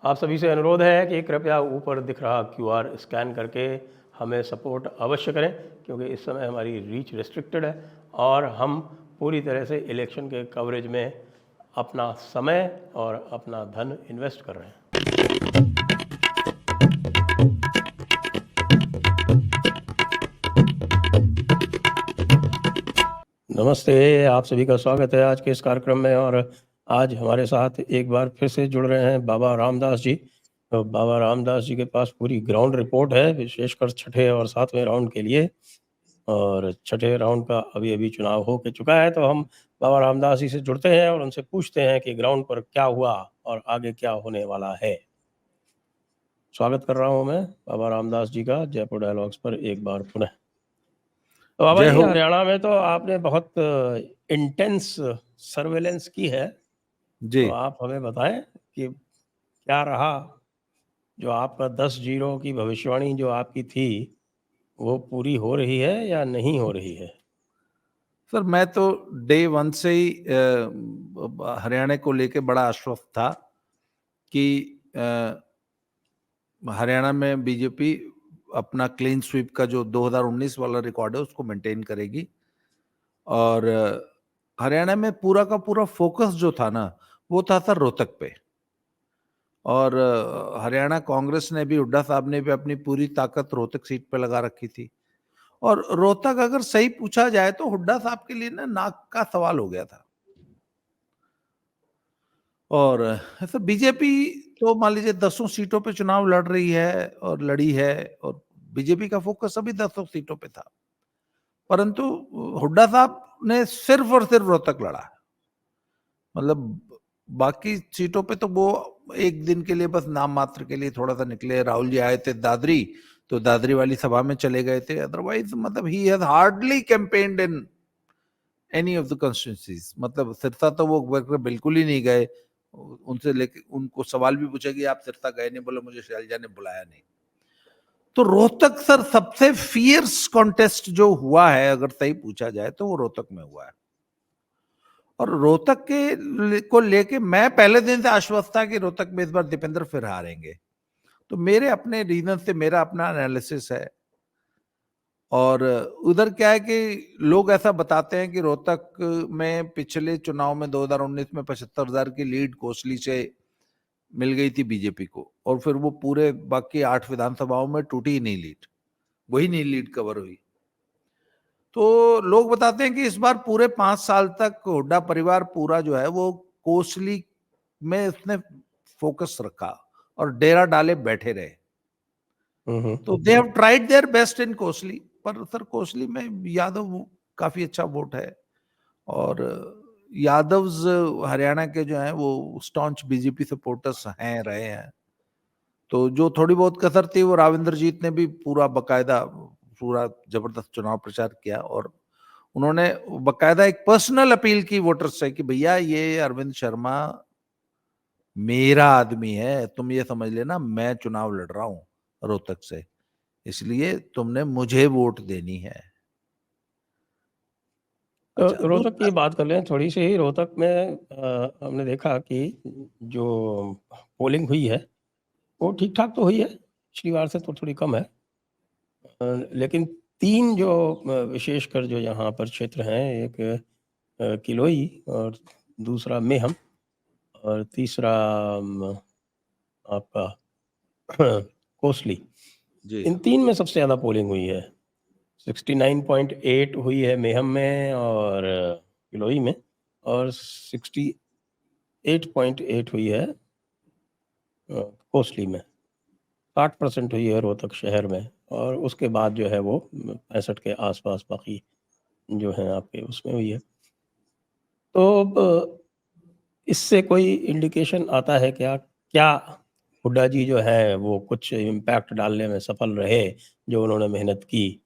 आप सभी से अनुरोध है कि कृपया ऊपर दिख रहा क्यूआर स्कैन करके हमें सपोर्ट अवश्य करें, क्योंकि इस समय हमारी रीच रिस्ट्रिक्टेड है और हम पूरी तरह से इलेक्शन के कवरेज में अपना समय और अपना धन इन्वेस्ट कर रहे हैं। नमस्ते, आप सभी का स्वागत है आज के इस कार्यक्रम में। और आज हमारे साथ एक बार फिर से जुड़ रहे हैं बाबा रामदास जी। तो बाबा रामदास जी के पास पूरी ग्राउंड रिपोर्ट है, विशेषकर छठे और सातवें राउंड के लिए। और छठे राउंड का अभी अभी चुनाव हो के चुका है, तो हम बाबा रामदास जी से जुड़ते हैं और उनसे पूछते हैं कि ग्राउंड पर क्या हुआ और आगे क्या होने वाला है। स्वागत कर रहा हूँ मैं बाबा रामदास जी का जयपुर डायलॉग्स पर एक बार पुनः। तो बाबा जय जी, हो। हरियाणा में तो आपने बहुत इंटेंस सर्वेलेंस की है, जी तो आप हमें बताएं कि क्या रहा। जो आपका 10-0 की भविष्यवाणी जो आपकी थी, वो पूरी हो रही है या नहीं हो रही है? सर, मैं तो डे वन से ही हरियाणा को लेके बड़ा आश्वस्त था कि हरियाणा में बीजेपी अपना क्लीन स्वीप का जो 2019 वाला रिकॉर्ड है उसको मेंटेन करेगी। और हरियाणा में पूरा का पूरा फोकस जो था ना, वो था सर रोहतक पे। और हरियाणा कांग्रेस ने भी, हुड्डा साहब ने भी अपनी पूरी ताकत रोहतक सीट पे लगा रखी थी। और रोहतक अगर सही पूछा जाए तो हुड्डा साहब के लिए ना नाक का सवाल हो गया था। और ऐसा बीजेपी तो मान लीजिए 10 सीटों पे चुनाव लड़ रही है और लड़ी है, और बीजेपी का फोकस अभी 10 सीटों पे था। परंतु हुड्डा साहब ने सिर्फ और सिर्फ रोहतक लड़ा। मतलब बाकी सीटों पे तो वो एक दिन के लिए बस नाम मात्र के लिए थोड़ा सा निकले। राहुल जी आए थे दादरी, तो दादरी वाली सभा में चले गए थे। अदरवाइज मतलब he has hardly campaigned in any of the constituencies. मतलब सिरसा तो वो बिल्कुल ही नहीं गए। उनसे लेके उनको सवाल भी पूछा कि आप सिरसा गए नहीं, बोले मुझे शैलजा ने बुलाया नहीं। तो रोहतक सर सबसे फियर्स कॉन्टेस्ट जो हुआ है, अगर सही पूछा जाए तो वो रोहतक में हुआ है। और रोहतक के को लेके मैं पहले दिन से आश्वस्त था कि रोहतक में इस बार दीपेंद्र फिर हारेंगे। तो मेरे अपने रीजन से मेरा अपना एनालिसिस है। और उधर क्या है कि लोग ऐसा बताते हैं कि रोहतक में पिछले चुनाव में 2019 में 75,000 की लीड कोसली से मिल गई थी बीजेपी को, और फिर वो पूरे बाकी 8 विधानसभाओं में टूटी ही नहीं लीड, वही नहीं लीड कवर हुई। तो लोग बताते हैं कि इस बार पूरे 5 साल तक हुड्डा परिवार पूरा जो है वो कोसली में उसने फोकस रखा और डेरा डाले बैठे रहे। तो they have tried their best in Kosli. पर सर कोसली में यादव काफी अच्छा वोट है, और यादव्स हरियाणा के जो हैं वो स्टॉन्च बीजेपी सपोर्टर्स हैं, रहे हैं। तो जो थोड़ी बहुत कसर थी वो राविंद्रजीत ने भी पूरा बकायदा पूरा जबरदस्त चुनाव प्रचार किया। और उन्होंने बकायदा एक पर्सनल अपील की वोटर्स से कि भैया ये अरविंद शर्मा मेरा आदमी है, तुम ये समझ लेना मैं चुनाव लड़ रहा हूं रोहतक से, इसलिए तुमने मुझे वोट देनी है। अच्छा, तो रोहतक की बात कर लें थोड़ी सी। रोहतक में हमने देखा कि जो पोलिंग हुई है वो ठीक ठाक तो हुई है, पिछली बार से तो थोड़ी कम है। लेकिन 3 जो विशेषकर जो यहाँ पर क्षेत्र हैं, एक किलोई और दूसरा मेहम और तीसरा आपका कोसली, जी इन 3 में सबसे ज़्यादा पोलिंग हुई है। 69.8 हुई है मेहम में और किलोई में, और 68.8 हुई है कोसली में। 60% हुई है रोहतक शहर में, और उसके बाद जो है वो 65 के आसपास बाकी जो है आपके उसमें हुई है। तो इससे कोई इंडिकेशन आता है क्या? क्या हुड्डा जी जो है वो कुछ इम्पैक्ट डालने में सफल रहे, जो उन्होंने मेहनत की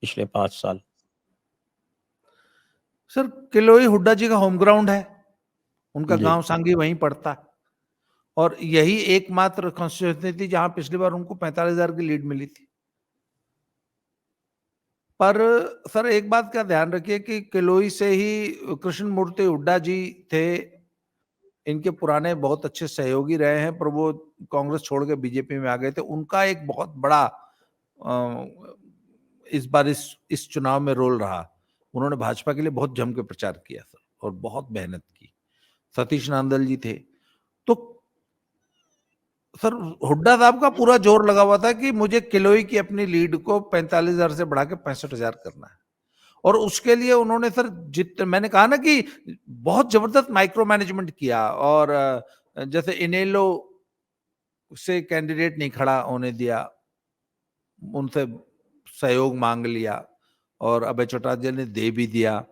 पिछले 5 साल? सर, किलोई हुड्डा जी का होम ग्राउंड है, उनका जी। गांव सांगी वहीं पड़ता है। और यही एकमात्र कॉन्स्टिट्यूंसी थी जहां पिछली बार उनको 45,000 की लीड मिली थी। पर सर एक बात का ध्यान रखिए कि किलोई से ही कृष्ण मूर्ति हुड्डा जी थे इनके पुराने बहुत अच्छे सहयोगी रहे हैं, पर वो कांग्रेस छोड़ के बीजेपी में आ गए थे। उनका एक बहुत बड़ा इस बार इस चुनाव में रोल रहा। उन्होंने भाजपा के लिए बहुत जम के प्रचार किया सर, और बहुत मेहनत की। सतीश नांदल जी थे। तो सर हुड्डा साहब का पूरा जोर लगा हुआ था कि मुझे किलोई की अपनी लीड को 45,000 से बढ़ा के 65,000 करना है। और उसके लिए उन्होंने सर मैंने कहा ना कि बहुत जबरदस्त माइक्रो मैनेजमेंट किया। और जैसे इनेलो से कैंडिडेट नहीं खड़ा होने दिया, उनसे सहयोग मांग लिया, और अभय चौटाला ने दे भी दिया।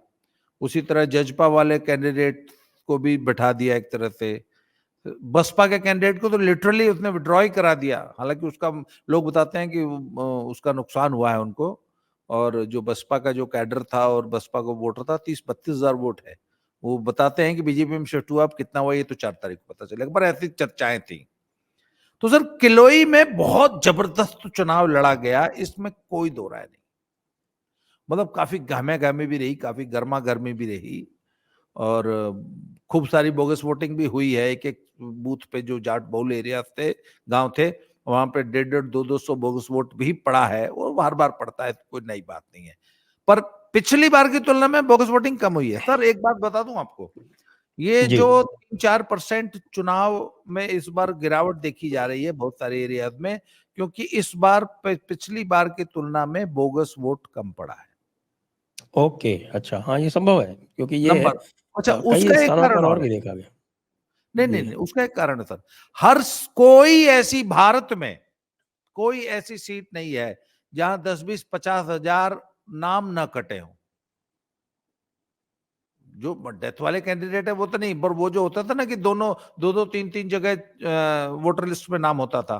उसी तरह जजपा वाले कैंडिडेट को भी बैठा दिया एक तरह से। बसपा के कैंडिडेट को तो लिटरली उसने विड्रॉ ही करा दिया। हालांकि उसका लोग बताते हैं कि उसका नुकसान हुआ है उनको, और जो बसपा का जो कैडर था और बसपा को वोटर था 30-32 हजार वोट है। वो बताते हैं कि बीजेपी में शिफ्ट हुआ, अब कितना हुआ ये तो 4 तारीख को पता चलेगा, पर ऐसी चर्चाएं थी। तो सर किलोई में बहुत जबरदस्त चुनाव लड़ा गया, इसमें कोई दो राय नहीं। मतलब काफी गहमे गहमे भी रही, काफी गर्मा गर्मी भी रही, और खूब सारी बोगस वोटिंग भी हुई है। एक एक बूथ पे जो जाट बहुल एरिया थे, गांव थे, वहां पे 150-200 बोगस वोट भी पड़ा है। वो बार बार पड़ता है, कोई नई बात नहीं है। पर पिछली बार की तुलना में बोगस वोटिंग कम हुई है। सर एक बात बता दूं आपको, ये जी जो 3-4% चुनाव में इस बार गिरावट देखी जा रही है बहुत सारे एरियाज में, क्योंकि इस बार पिछली बार की तुलना में बोगस वोट कम पड़ा है। ओके, अच्छा, हाँ ये संभव है क्योंकि ये नंबर, अच्छा कई उसका एक स्थानों कारण पर और और भी है। देखा गया। नहीं नहीं जी नहीं, उसका एक कारण है सर। कोई ऐसी भारत में कोई ऐसी सीट नहीं है जहां 10-20-50 हजार नाम न कटे हों। जो डेथ वाले कैंडिडेट है वो तो नहीं, पर वो जो होता था ना कि दोनों 2-2 3-3 जगह वोटर लिस्ट में नाम होता था,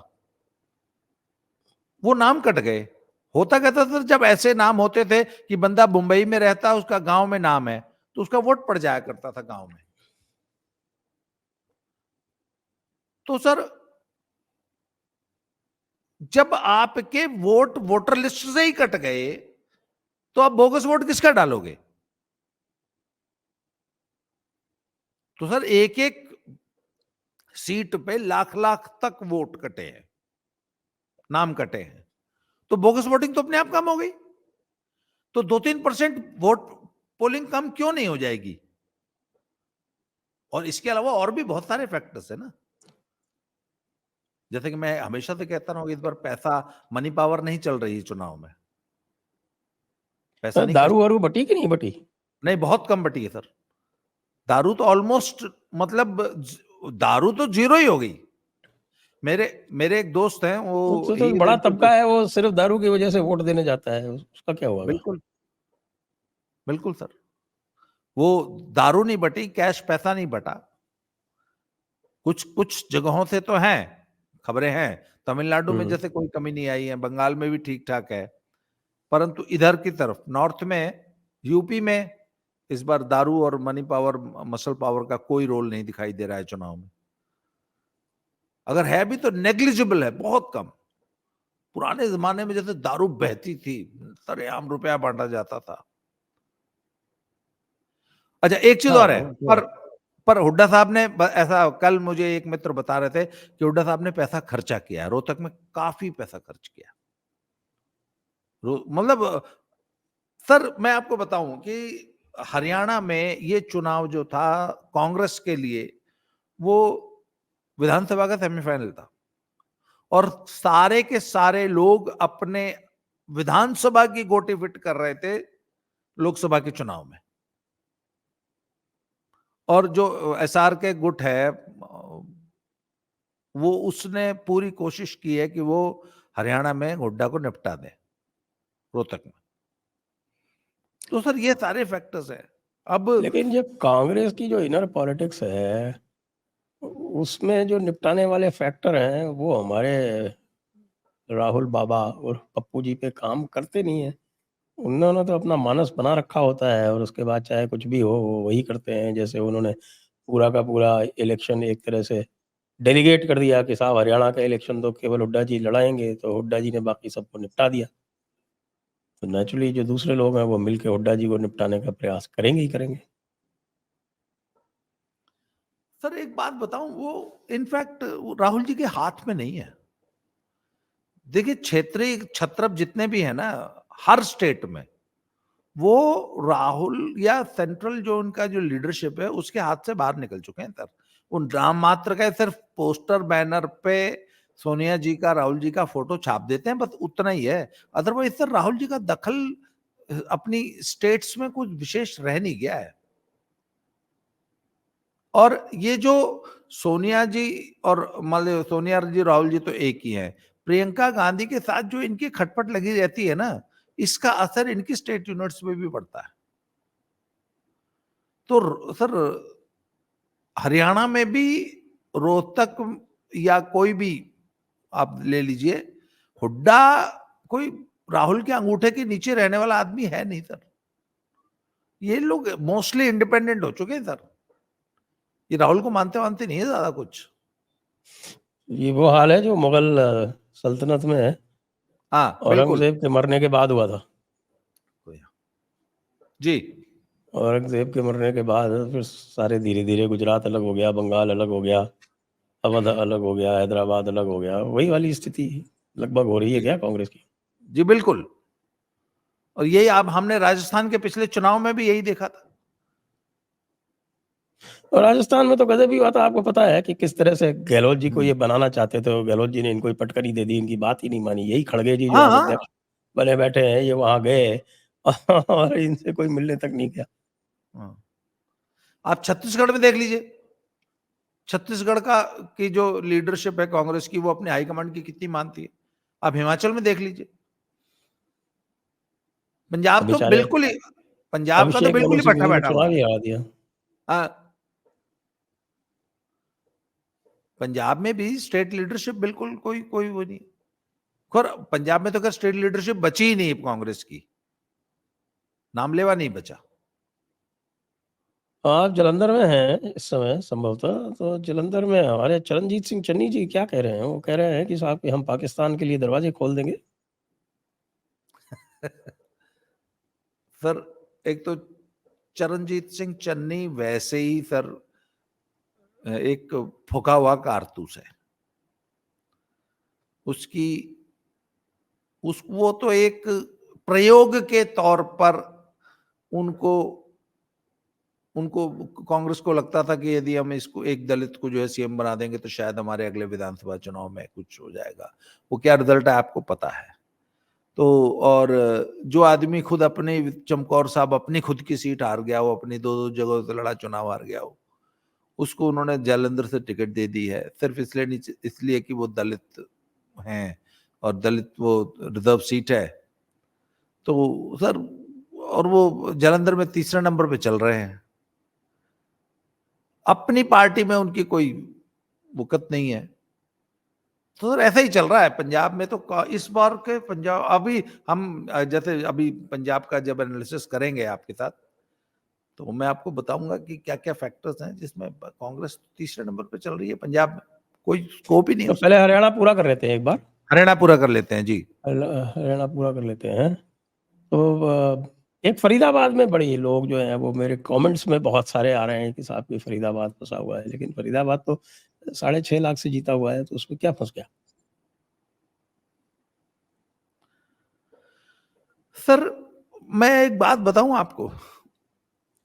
वो नाम कट गए। होता कहता था जब ऐसे नाम होते थे कि बंदा मुंबई में रहता, उसका गांव में नाम है, तो उसका वोट पड़ जाया करता था गांव में। तो सर जब आपके वोट वोटर लिस्ट से ही कट गए, तो आप बोगस वोट किसका डालोगे? तो सर एक एक सीट पे लाख लाख तक वोट कटे हैं, नाम कटे हैं, तो बोगस वोटिंग तो अपने आप कम हो गई। तो 2-3% वोट पोलिंग कम क्यों नहीं हो जाएगी? और इसके अलावा और भी बहुत सारे फैक्टर्स है ना। जैसे कि मैं हमेशा से कहता हूं, इस बार पैसा, मनी पावर नहीं चल रही है चुनाव में। पैसा नहीं खर्च, दारू वारू बटी कि नहीं बटी? नहीं, बहुत कम बटी है सर। दारू तो ऑलमोस्ट, मतलब दारू तो जीरो ही हो गई। मेरे मेरे एक दोस्त हैं, वो तो ही इज बड़ा इनटू, तबका है वो सिर्फ दारू की वजह से वोट देने जाता है, उसका क्या होगा? बिल्कुल बिल्कुल सर, वो दारू नहीं बटी, कैश पैसा नहीं बटा। कुछ कुछ जगहों से तो हैं, खबरें हैं। तमिलनाडु में जैसे कोई कमी नहीं आई है, बंगाल में भी ठीक ठाक है, परंतु इधर की तरफ नॉर्थ में, यूपी में इस बार दारू और मनी पावर, मसल पावर का कोई रोल नहीं दिखाई दे रहा है चुनाव में। अगर है भी तो नेग्लिजिबल है, बहुत कम। पुराने जमाने में जैसे दारू बहती थी, सरेआम रुपया बांटा जाता था। अच्छा एक चीज हाँ और है, वो तो है। पर हुड्डा साहब ने ऐसा, कल मुझे एक मित्र बता रहे थे कि हुड्डा साहब ने पैसा खर्चा किया है, रोहतक में काफी पैसा खर्च किया। मतलब सर मैं आपको बताऊं कि हरियाणा में ये चुनाव जो था कांग्रेस के लिए, वो विधानसभा का सेमीफाइनल था, और सारे के सारे लोग अपने विधानसभा की गोटी फिट कर रहे थे लोकसभा के चुनाव में। और जो एसआर के गुट है, वो उसने पूरी कोशिश की है कि वो हरियाणा में हुड्डा को निपटा दे, रोहतक में। तो सर ये सारे फैक्टर्स हैं। अब लेकिन ये कांग्रेस की जो इनर पॉलिटिक्स है, उसमें जो निपटाने वाले फैक्टर हैं वो हमारे राहुल बाबा और पप्पू जी पे काम करते नहीं है। उन्होंने तो अपना मानस बना रखा होता है और उसके बाद चाहे कुछ भी हो वो वही करते हैं। जैसे उन्होंने पूरा का पूरा इलेक्शन एक तरह से डेलीगेट कर दिया कि साहब हरियाणा का इलेक्शन तो केवल हुड्डा जी लड़ाएंगे, तो हुड्डा जी ने बाकी सबको निपटा दिया। तो नेचुरली जो दूसरे लोग हैं वो मिलके हुड्डा जी को निपटाने का प्रयास करेंगे ही करेंगे। सर एक बात बताऊं, वो इनफैक्ट राहुल जी के हाथ में नहीं है। देखिए क्षेत्रीय छत्रप जितने भी है ना हर स्टेट में, वो राहुल या सेंट्रल जो उनका जो लीडरशिप है उसके हाथ से बाहर निकल चुके हैं सर। उन नाम मात्र का सिर्फ पोस्टर बैनर पे सोनिया जी का राहुल जी का फोटो छाप देते हैं, बस उतना ही है। अदरवाइज सर राहुल जी का दखल अपनी स्टेट्स में कुछ विशेष रह नहीं गया है। और ये जो सोनिया जी और मान लो सोनिया जी राहुल जी तो एक ही हैं, प्रियंका गांधी के साथ जो इनकी खटपट लगी रहती है ना, इसका असर इनकी स्टेट यूनिट्स में भी पड़ता है। तो सर हरियाणा में भी रोहतक या कोई भी आप ले लीजिए, हुड्डा कोई राहुल के अंगूठे के नीचे रहने वाला आदमी है नहीं सर। ये लोग मोस्टली इंडिपेंडेंट हो चुके हैं सर। ये राहुल को मानते मानते नहीं है ज्यादा कुछ। ये वो हाल है जो मुगल सल्तनत में है, हाँ बिल्कुल औरंगजेब के मरने के बाद हुआ था। जी। औरंगजेब के मरने के बाद फिर सारे धीरे धीरे गुजरात अलग हो गया, बंगाल अलग हो गया, अवध अलग हो गया, हैदराबाद अलग हो गया। वही वाली स्थिति लगभग हो रही है जी क्या कांग्रेस की? जी बिल्कुल। और यही आप हमने राजस्थान के पिछले चुनाव में भी यही देखा था। और राजस्थान में तो गजब ही हुआ था। आपको पता है कि किस तरह से गहलोत जी को ये बनाना चाहते थे, और गहलोत जी ने इनको पटकनी दे दी, इनकी बात ही नहीं मानी। यही खड़गे जी जो हाँ आज हाँ अध्यक्ष बने बैठे हैं, ये वहां गए और इनसे कोई मिलने तक नहीं गया। हाँ। आप छत्तीसगढ़ में देख लीजिए, छत्तीसगढ़ का की जो लीडरशिप है कांग्रेस की, वो अपने हाईकमांड की कितनी मानती है। आप हिमाचल में देख लीजिए, पंजाब अब तो बेचारे बिल्कुल ही, पंजाब का तो अभिषेक बिल्कुल मनु ही सिंह बैठा जी ने बैठा हुआ चुनाव है। ही हरा दिया। हाँ, पंजाब में भी स्टेट लीडरशिप बिल्कुल कोई कोई वो नहीं। खैर पंजाब में तो खैर स्टेट लीडरशिप बची ही नहीं कांग्रेस की, नामलेवा नहीं बचा। आप जलंधर में हैं इस समय संभवतः, तो जलंधर में हमारे चरणजीत सिंह चन्नी जी क्या कह रहे हैं? वो कह रहे हैं कि साहब कि हम पाकिस्तान के लिए दरवाजे खोल देंगे। सर एक तो चरणजीत सिंह चन्नी वैसे ही सर एक फुका हुआ कारतूस है। उसकी उस वो तो एक प्रयोग के तौर पर उनको उनको कांग्रेस को लगता था कि यदि हम इसको एक दलित को जो है सीएम बना देंगे तो शायद हमारे अगले विधानसभा चुनाव में कुछ हो जाएगा। वो क्या रिजल्ट है आपको पता है। तो और जो आदमी खुद अपने चमकौर साहब अपनी खुद की सीट हार गया हो, अपनी दो दो जगहों से लड़ा चुनाव हार गया हो, उसको उन्होंने जालंधर से टिकट दे दी है सिर्फ इसलिए कि वो दलित हैं और दलित वो रिजर्व सीट है। तो सर और वो जालंधर में तीसरे नंबर पे चल रहे हैं। अपनी पार्टी में उनकी कोई वुकत नहीं है। तो सर ऐसा ही चल रहा है पंजाब में। तो इस बार के पंजाब अभी हम जैसे अभी पंजाब का जब एनालिसिस करेंगे आपके साथ, तो मैं आपको बताऊंगा कि क्या क्या फैक्टर्स हैं जिसमें कांग्रेस तीसरे नंबर पे चल रही है पंजाब में। कोई स्कोप ही नहीं है तो उसका। पहले हरियाणा पूरा कर लेते हैं एक बार। हरियाणा पूरा कर लेते हैं जी। हरियाणा पूरा कर लेते हैं। तो एक फरीदाबाद में बड़ी लोग जो हैं वो मेरे कमेंट्स में बहुत सारे आ रहे हैं कि साहब कि फरीदाबाद फंसा हुआ है, लेकिन फरीदाबाद तो 6.5 लाख से जीता हुआ है, तो उसमें क्या फंस गया? सर मैं एक बात बताऊं आपको,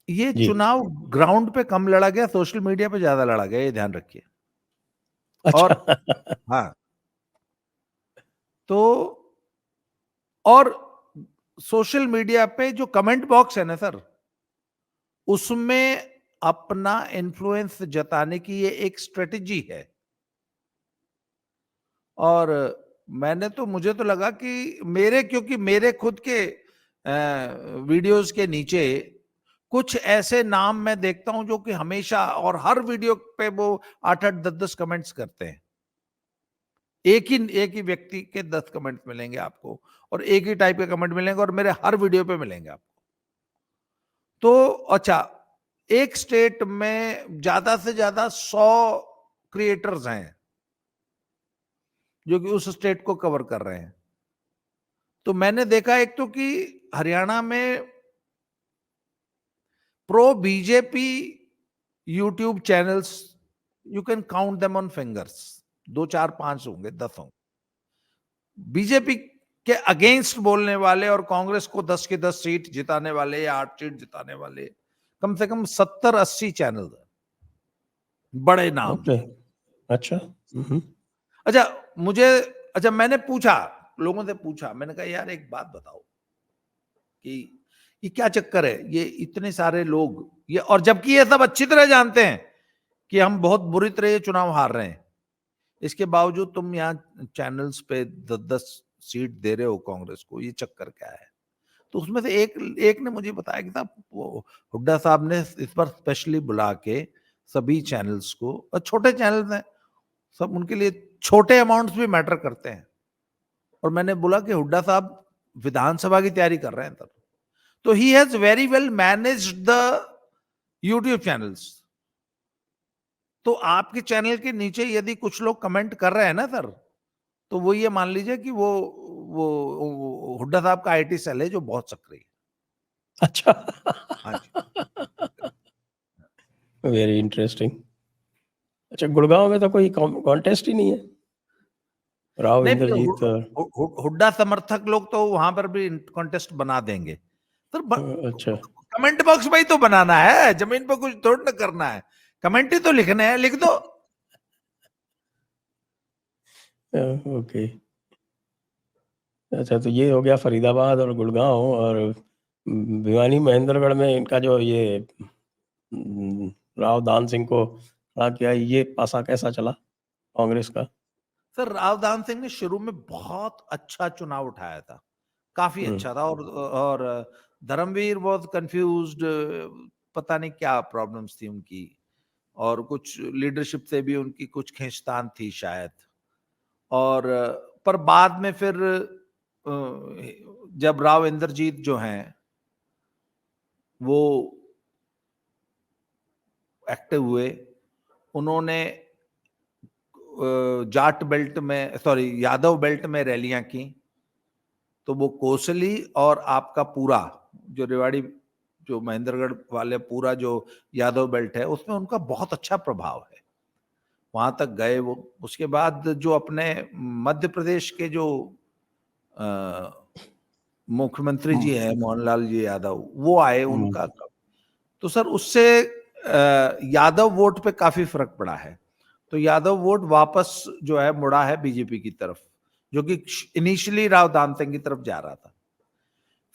ये जी। चुनाव ग्राउंड पे कम लड़ा गया, सोशल मीडिया पे ज्यादा लड़ा गया, ये ध्यान रखिए। और अच्छा। हाँ, तो और सोशल मीडिया पे जो कमेंट बॉक्स है ना सर, उसमें अपना इन्फ्लुएंस जताने की ये एक स्ट्रेटजी है। और मैंने तो मुझे तो लगा कि क्योंकि मेरे खुद के वीडियोस के नीचे कुछ ऐसे नाम मैं देखता हूं जो कि हमेशा और हर वीडियो पे वो 8-8 10-10 कमेंट्स करते हैं। एक ही व्यक्ति के 10 कमेंट मिलेंगे आपको, और एक ही टाइप के कमेंट मिलेंगे, और मेरे हर वीडियो पे मिलेंगे आपको। तो अच्छा, एक स्टेट में ज्यादा से ज्यादा 100 क्रिएटर्स हैं जो कि उस स्टेट को कवर कर रहे हैं। तो मैंने देखा एक तो कि हरियाणा में pro BJP YouTube channels you can count them on fingers, 2 4 5 होंगे, 10 होंगे। बीजेपी के अगेंस्ट बोलने वाले और कांग्रेस को 10 की 10 सीट जिताने वाले या 8 सीट जिताने वाले कम से कम 70-80 चैनल है, बड़े नाम। ओके, अच्छा। अच्छा मुझे, अच्छा मैंने पूछा, लोगों से पूछा, मैंने कहा यार एक बात बताओ कि ये क्या चक्कर है, ये इतने सारे लोग ये, और जबकि ये सब अच्छी तरह जानते हैं कि हम बहुत बुरी तरह ये चुनाव हार रहे हैं, इसके बावजूद तुम यहाँ चैनल्स पे 10-10 सीट दे रहे हो कांग्रेस को, ये चक्कर क्या है? तो उसमें से एक ने मुझे बताया कि साहब वो हुड्डा साहब ने इस बार स्पेशली बुला के सभी चैनल्स को, और छोटे चैनल्स हैं सब, उनके लिए छोटे अमाउंट्स भी मैटर करते हैं। और मैंने बोला कि हुड्डा साहब विधानसभा की तैयारी कर रहे हैं तब, तो he has very well managed the YouTube channels. तो आपके चैनल के नीचे यदि कुछ लोग कमेंट कर रहे हैं ना सर, तो वो ये मान लीजिए कि वो हुड्डा साहब का आईटी सेल है जो बहुत सक्रिय है। अच्छा। हाँ जी। Very interesting. अच्छा, गुड़गांव में तो कोई कॉन्टेस्ट ही नहीं है, राव नहीं, इंद्रजीत? हुड्डा समर्थक लोग तो वहां पर भी कॉन्टेस्ट बना देंगे सर। अच्छा, कमेंट बॉक्स में ही तो बनाना है, जमीन पर कुछ थोड़ा ना करना है, कमेंट ही तो लिखने हैं, लिख दो। ओके। अच्छा, तो ये हो गया फरीदाबाद और गुड़गांव, और भिवानी महेंद्रगढ़ में इनका जो ये राव दान सिंह को खड़ा किया, ये पासा कैसा चला कांग्रेस का? सर राव दान सिंह ने शुरू में बहुत अच्छा चुनाव उठाया था, काफी अच्छा था, और धर्मवीर बहुत कंफ्यूज्ड, पता नहीं क्या प्रॉब्लम्स थी उनकी, और कुछ लीडरशिप से भी उनकी कुछ खींचतान थी शायद। और पर बाद में फिर जब राव इंद्रजीत जो हैं वो एक्टिव हुए, उन्होंने जाट बेल्ट में, सॉरी यादव बेल्ट में रैलियां की, तो वो कोसली और आपका पूरा जो रेवाड़ी, जो महेंद्रगढ़ वाले पूरा जो यादव बेल्ट है, उसमें उनका बहुत अच्छा प्रभाव है, वहां तक गए वो। उसके बाद जो अपने मध्य प्रदेश के जो मुख्यमंत्री जी हैं मोहनलाल जी यादव, वो आए उनका, तो सर उससे यादव वोट पे काफी फर्क पड़ा है। तो यादव वोट वापस जो है मुड़ा है बीजेपी की तरफ, जो कि इनिशियली राव दान सिंह की तरफ जा रहा था।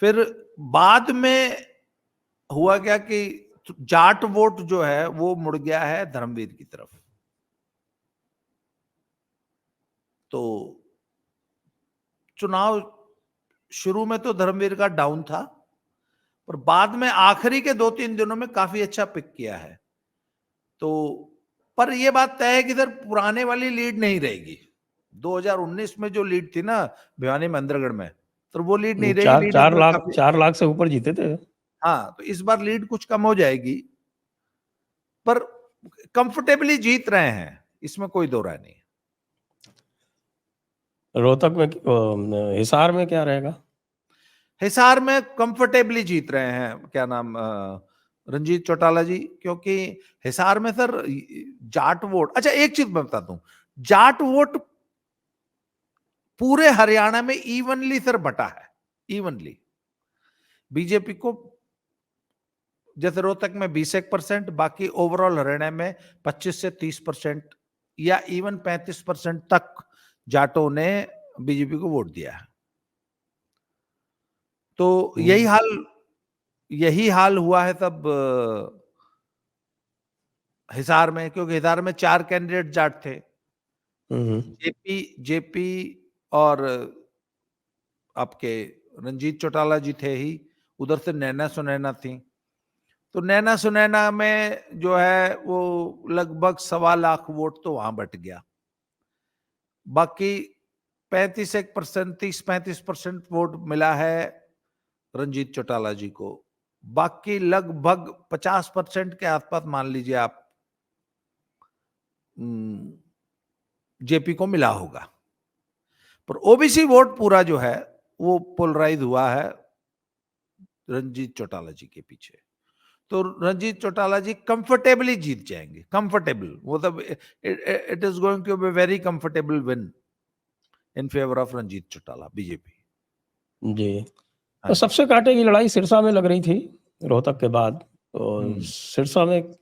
फिर बाद में हुआ क्या कि जाट वोट जो है वो मुड़ गया है धर्मवीर की तरफ। तो चुनाव शुरू में तो धर्मवीर का डाउन था, पर बाद में आखिरी के 2-3 दिनों में काफी अच्छा पिक किया है। तो पर यह बात तय है कि सर पुराने वाली लीड नहीं रहेगी। 2019 में जो लीड थी ना भिवानी महेंद्रगढ़ में, तो वो लीड नहीं रहेगी। लीड इस बार काफी, 4 लाख से ऊपर जीते थे। हाँ, तो इस बार लीड कुछ कम हो जाएगी, पर कंफर्टेबली जीत रहे हैं, इसमें कोई दो राय नहीं है। रोहतक में, हिसार में क्या रहेगा? हिसार में कंफर्टेबली जीत रहे हैं, क्या नाम, रंजीत चौटाला जी, क्योंकि हिसार में सर जाट वोट, अच्छा एक चीज मैं बता दूं, जाट वोट पूरे हरियाणा में इवनली सर बटा है, इवनली। बीजेपी को जैसे रोहतक में 20% बाकी ओवरऑल हरियाणा में 25 से 30% या इवन 35% तक जाटों ने बीजेपी को वोट दिया है। तो यही हाल हुआ है तब हिसार में, क्योंकि हिसार में 4 कैंडिडेट जाट थे, जेपी और आपके रंजीत चौटाला जी थे ही, उधर से नैना सुनैना थी। तो नैना सुनैना में जो है वो लगभग 1.25 लाख वोट तो वहां बट गया। बाकी 35% 30-35% वोट मिला है रंजीत चौटाला जी को। बाकी लगभग 50% के आसपास मान लीजिए आप जेपी को मिला होगा। पर ओबीसी वोट पूरा जो है वो पोलराइज हुआ है रंजीत चौटाला जी के पीछे। तो रंजीत चौटाला जी कंफर्टेबली जीत जाएंगे, कंफर्टेबल, मतलब it is going to be very comfortable win in favour of Ranjit Chautala, BJP. जी। हाँ तो जी। सबसे कांटे की लड़ाई सिरसा में लग रही थी रोहतक के बाद, तो सिरसा में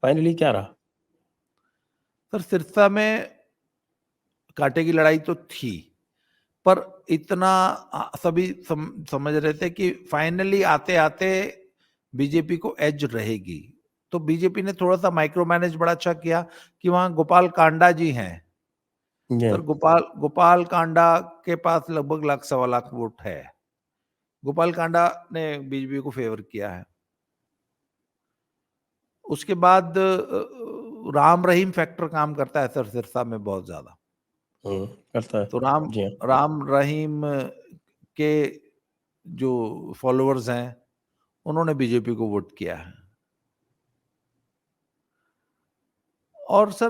फाइनली क्या रहा? सर सिरसा में कांटे की लड़ाई तो थी, पर इतना सभी समझ रहे थे कि फाइनली आते आते बीजेपी को एज रहेगी। तो बीजेपी ने थोड़ा सा माइक्रो मैनेज बड़ा अच्छा किया कि वहां गोपाल कांडा जी हैं। जी। सर गोपाल गोपाल कांडा के पास लगभग लाख सवा लाख वोट है। गोपाल कांडा ने बीजेपी को फेवर किया है। उसके बाद राम रहीम फैक्टर काम करता है सर सिरसा में बहुत ज्यादा। करता है। तो राम जी हाँ। राम रहीम के जो फॉलोअर्स हैं उन्होंने बीजेपी को वोट किया है। और सर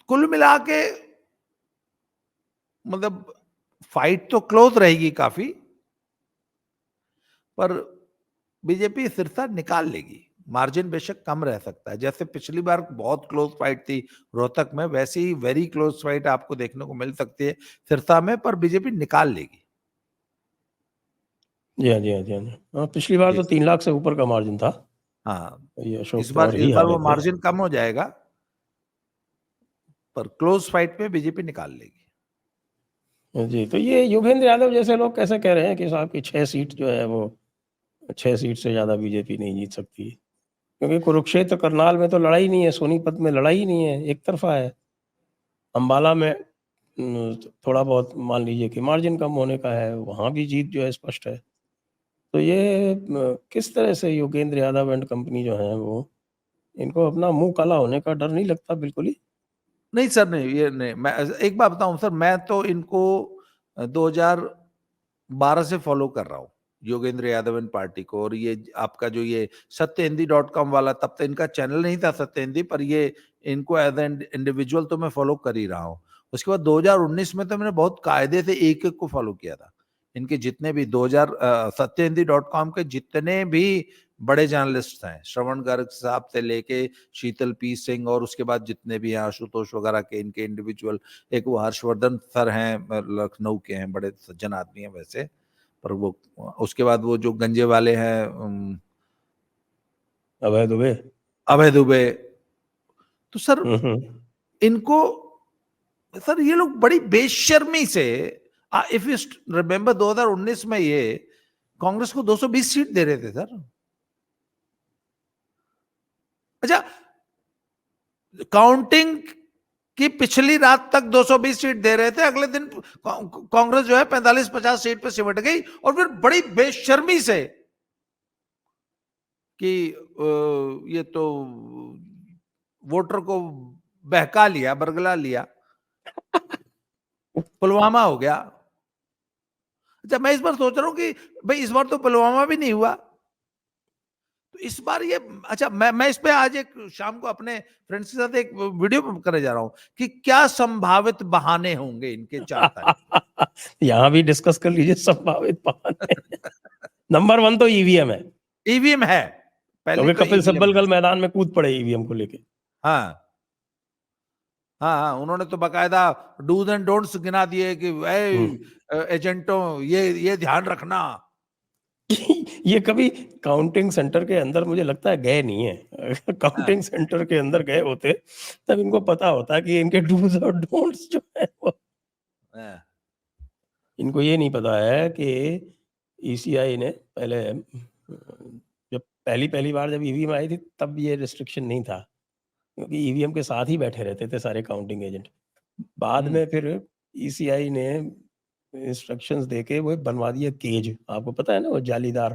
कुल मिला के मतलब फाइट तो क्लोज रहेगी काफी, पर बीजेपी सिरसा निकाल लेगी। मार्जिन बेशक कम रह सकता है, जैसे पिछली बार बहुत क्लोज फाइट थी रोहतक में, वैसे ही वेरी क्लोज फाइट आपको देखने को मिल सकती है सिरसा में, पर बीजेपी निकाल लेगी। जी हाँ, जी हाँ, जी हाँ, जी हाँ। पिछली बार तो Yes. 3 लाख से ऊपर का मार्जिन था। हाँ, ये इस अशोक बार तंवर इस ही बार हारे वो थे। मार्जिन कम हो जाएगा, पर क्लोज फाइट में बीजेपी निकाल लेगी। जी, तो ये योगेंद्र यादव जैसे लोग कैसे कह रहे हैं कि साहब की 6 सीट जो है वो 6 सीट से ज़्यादा बीजेपी नहीं जीत सकती। क्योंकि कुरुक्षेत्र, करनाल में तो लड़ाई नहीं है, सोनीपत में लड़ाई नहीं है, एक तरफ़ा है। अम्बाला में थोड़ा बहुत मान लीजिए कि मार्जिन कम होने का है, वहाँ भी जीत जो है स्पष्ट है। तो ये किस तरह से योगेंद्र यादव एंड कंपनी जो है वो, इनको अपना मुँह काला होने का डर नहीं लगता बिल्कुल ही? नहीं सर, नहीं, ये नहीं, मैं एक बात बताऊं सर, मैं तो इनको 2012 से फॉलो कर रहा हूँ, योगेंद्र यादव एंड पार्टी को। और ये आपका जो ये सत्यहिंदी.com वाला, तब तो इनका चैनल नहीं था सत्यहिंदी, पर ये इनको एज एन इंडिविजुअल तो मैं फॉलो कर ही रहा हूँ। उसके बाद 2019 में तो मैंने बहुत कायदे से एक एक को फॉलो किया था। इनके जितने भी सत्यहिंदी.com के जितने भी बड़े जर्नलिस्ट हैं, श्रवण गर्ग साहब से लेके शीतल पी सिंह, और उसके बाद जितने भी हैं आशुतोष वगैरह के, इनके इंडिविजुअल, एक वो हर्षवर्धन सर हैं, लखनऊ के हैं, बड़े सज्जन आदमी हैं वैसे, पर वो, उसके बाद वो जो गंजे वाले हैं, अभय दुबे। अभय दुबे। तो सर हुँ। इनको, सर ये लोग बड़ी बेशर्मी से, इफ यू रिमेंबर 2019 में ये कांग्रेस को 220 सीट दे रहे थे सर। अच्छा, काउंटिंग की पिछली रात तक 220 सीट दे रहे थे, अगले दिन कांग्रेस जो है 45-50 सीट पे सिमट गई, और फिर बड़ी बेशर्मी से कि ये तो वोटर को बहका लिया, बरगला लिया, पुलवामा हो गया। अच्छा, मैं इस बार सोच रहा हूं कि भाई इस बार तो पुलवामा भी नहीं हुआ, तो इस बार ये, अच्छा, मैं इस पे आज एक शाम को अपने फ्रेंड्स के साथ एक वीडियो करने जा रहा हूं कि क्या संभावित बहाने होंगे इनके 4 तारीख यहाँ भी डिस्कस कर लीजिए संभावित बहाने। नंबर 1 तो ईवीएम है, ईवीएम है, पहले क्योंकि तो कपिल ईवीएम सिब्बल है। कल मैदान में कूद पड़े ईवीएम को लेके। हाँ, हाँ, हाँ, उन्होंने तो बकायदा डूज एंड डोंट्स गिना दिए कि हुँ। एजेंटों, ये ध्यान रखना। ये कभी काउंटिंग सेंटर के अंदर मुझे लगता है गए नहीं है। अगर हाँ, काउंटिंग सेंटर के अंदर गए होते, तब इनको पता होता कि इनके डूज़ और डोंट्स जो है वो, हाँ, इनको ये नहीं पता है कि ईसीआई ने पहले जब पहली बार जब ईवीएम आई थी तब ये रिस्ट्रिक्शन नहीं था, क्योंकि ईवीएम के साथ ही बैठे रहते थे सारे काउंटिंग एजेंट। बाद हम्म, में फिर ईसीआई ने इंस्ट्रक्शंस देके वो बनवा दिया केज, आपको पता है ना वो जालीदार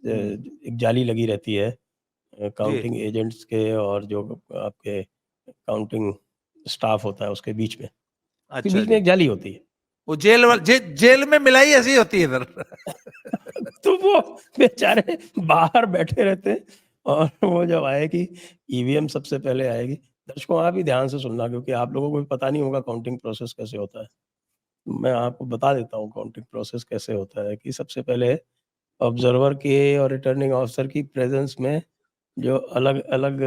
हम्म, एक जाली लगी रहती है जी, काउंटिंग एजेंट्स के और जो आपके काउंटिंग स्टाफ होता है उसके बीच में, उसके अच्छा बीच में जी। एक जाली होती है। वो जेल में मिलाई ऐसी होती है इधर। तो वो बेचारे बाहर बैठे रहते हैं और वो जब आएगी ईवीएम सबसे पहले आएगी। दर्शकों आप भी ध्यान से सुनना, क्योंकि आप लोगों को भी पता नहीं होगा काउंटिंग प्रोसेस कैसे होता है। मैं आपको बता देता हूँ काउंटिंग प्रोसेस कैसे होता है कि सबसे पहले ऑब्जर्वर के और रिटर्निंग ऑफिसर की प्रेजेंस में जो अलग अलग,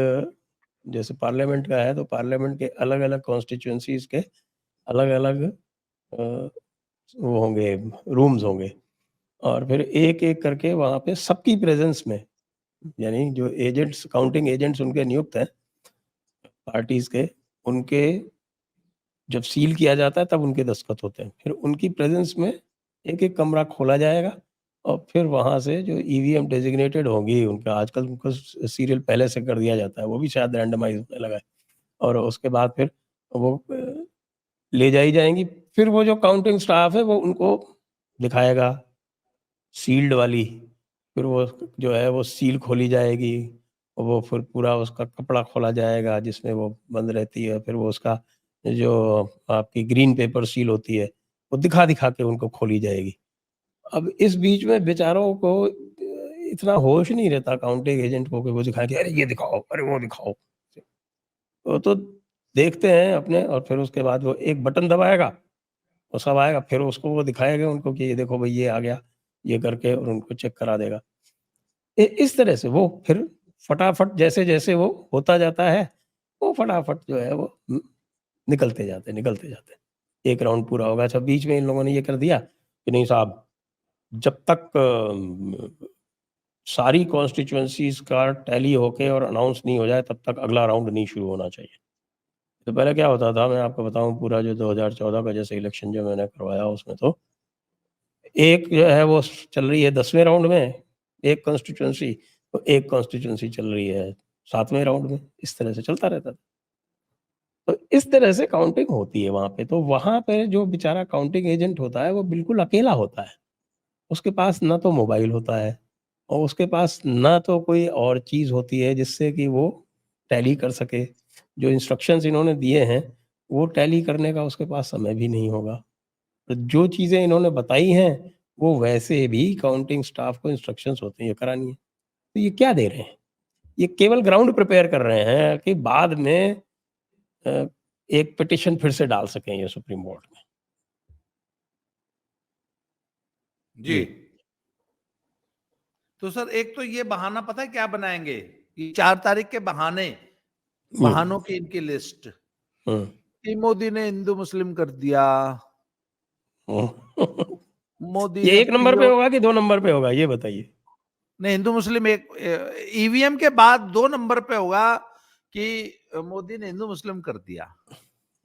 जैसे पार्लियामेंट का है तो पार्लियामेंट के अलग अलग कॉन्स्टिट्यूएंसीज के अलग अलग वो होंगे, रूम्स होंगे, और फिर एक एक करके वहाँ पे सबकी प्रेजेंस में, यानी जो एजेंट्स, काउंटिंग एजेंट्स उनके नियुक्त हैं पार्टीज के, उनके जब सील किया जाता है तब उनके दस्तखत होते हैं। फिर उनकी प्रेजेंस में एक एक कमरा खोला जाएगा और फिर वहाँ से जो ईवीएम डेजिग्नेटेड होंगी, उनका आजकल उनको सीरियल पहले से कर दिया जाता है, वो भी शायद रैंडमाइज होने लगा है, और उसके बाद फिर वो ले जाई जाएंगी। फिर वो जो काउंटिंग स्टाफ है वो उनको दिखाएगा सील्ड वाली, फिर वो जो है वो सील खोली जाएगी, और वो फिर पूरा उसका कपड़ा खोला जाएगा जिसमें वो बंद रहती है, फिर वो उसका जो आपकी ग्रीन पेपर सील होती है वो दिखा के उनको खोली जाएगी। अब इस बीच में बेचारों को इतना होश नहीं रहता काउंटिंग एजेंट को कि वो दिखाए कि अरे ये दिखाओ, अरे वो दिखाओ। वो तो देखते हैं अपने, और फिर उसके बाद वो एक बटन दबाएगा, वो सब आएगा, फिर उसको वो दिखाएगा उनको कि ये देखो भाई ये आ गया, ये करके, और उनको चेक करा देगा। इस तरह से वो फिर फटाफट जैसे-जैसे वो होता जाता है, वो फटाफट जो है वो निकलते जाते हैं। एक राउंड पूरा होगा। अच्छा, बीच में इन लोगों ने ये कर दिया कि नहीं साहब, जब तक सारी कॉन्स्टिट्यूएंसीज़ का टैली होके और अनाउंस नहीं हो जाए तब तक अगला राउंड नहीं शुरू होना चाहिए। तो पहले क्या होता था, मैं आपको बताऊँ, पूरा जो 2014 का जैसे इलेक्शन जो मैंने करवाया उसमें तो एक जो है वो चल रही है 10वें राउंड में, एक कॉन्स्टिट्यूएंसी, तो एक कॉन्स्टिट्यूएंसी चल रही है 7वें राउंड में, इस तरह से चलता रहता था। तो इस तरह से काउंटिंग होती है वहाँ पे। तो वहाँ पे जो बेचारा काउंटिंग एजेंट होता है वो बिल्कुल अकेला होता है। उसके पास ना तो मोबाइल होता है, और उसके पास ना तो कोई और चीज़ होती है जिससे कि वो टैली कर सके। जो इंस्ट्रक्शंस इन्होंने दिए हैं, वो टैली करने का उसके पास समय भी नहीं होगा। तो जो चीज़ें इन्होंने बताई हैं, वो वैसे भी काउंटिंग स्टाफ को इंस्ट्रक्शंस होती हैं करानी है। तो ये क्या दे रहे हैं? ये केवल ग्राउंड प्रिपेयर कर रहे हैं कि बाद में अ, एक पिटीशन फिर से डाल सकें ये सुप्रीम कोर्ट में। जी। जी। तो सर एक तो ये बहाना पता है क्या बनाएंगे, ये 4 तारीख के बहाने, हुँ, बहानों की इनकी लिस्ट, हुँ, कि मोदी ने हिंदू मुस्लिम कर दिया, हुँ। मोदी ये ने 1 नंबर पे पीओ, होगा कि 2 नंबर पे होगा, ये बताइए? नहीं हिंदू मुस्लिम एक, ईवीएम के बाद 2 नंबर पे होगा कि मोदी ने हिंदू मुस्लिम कर दिया।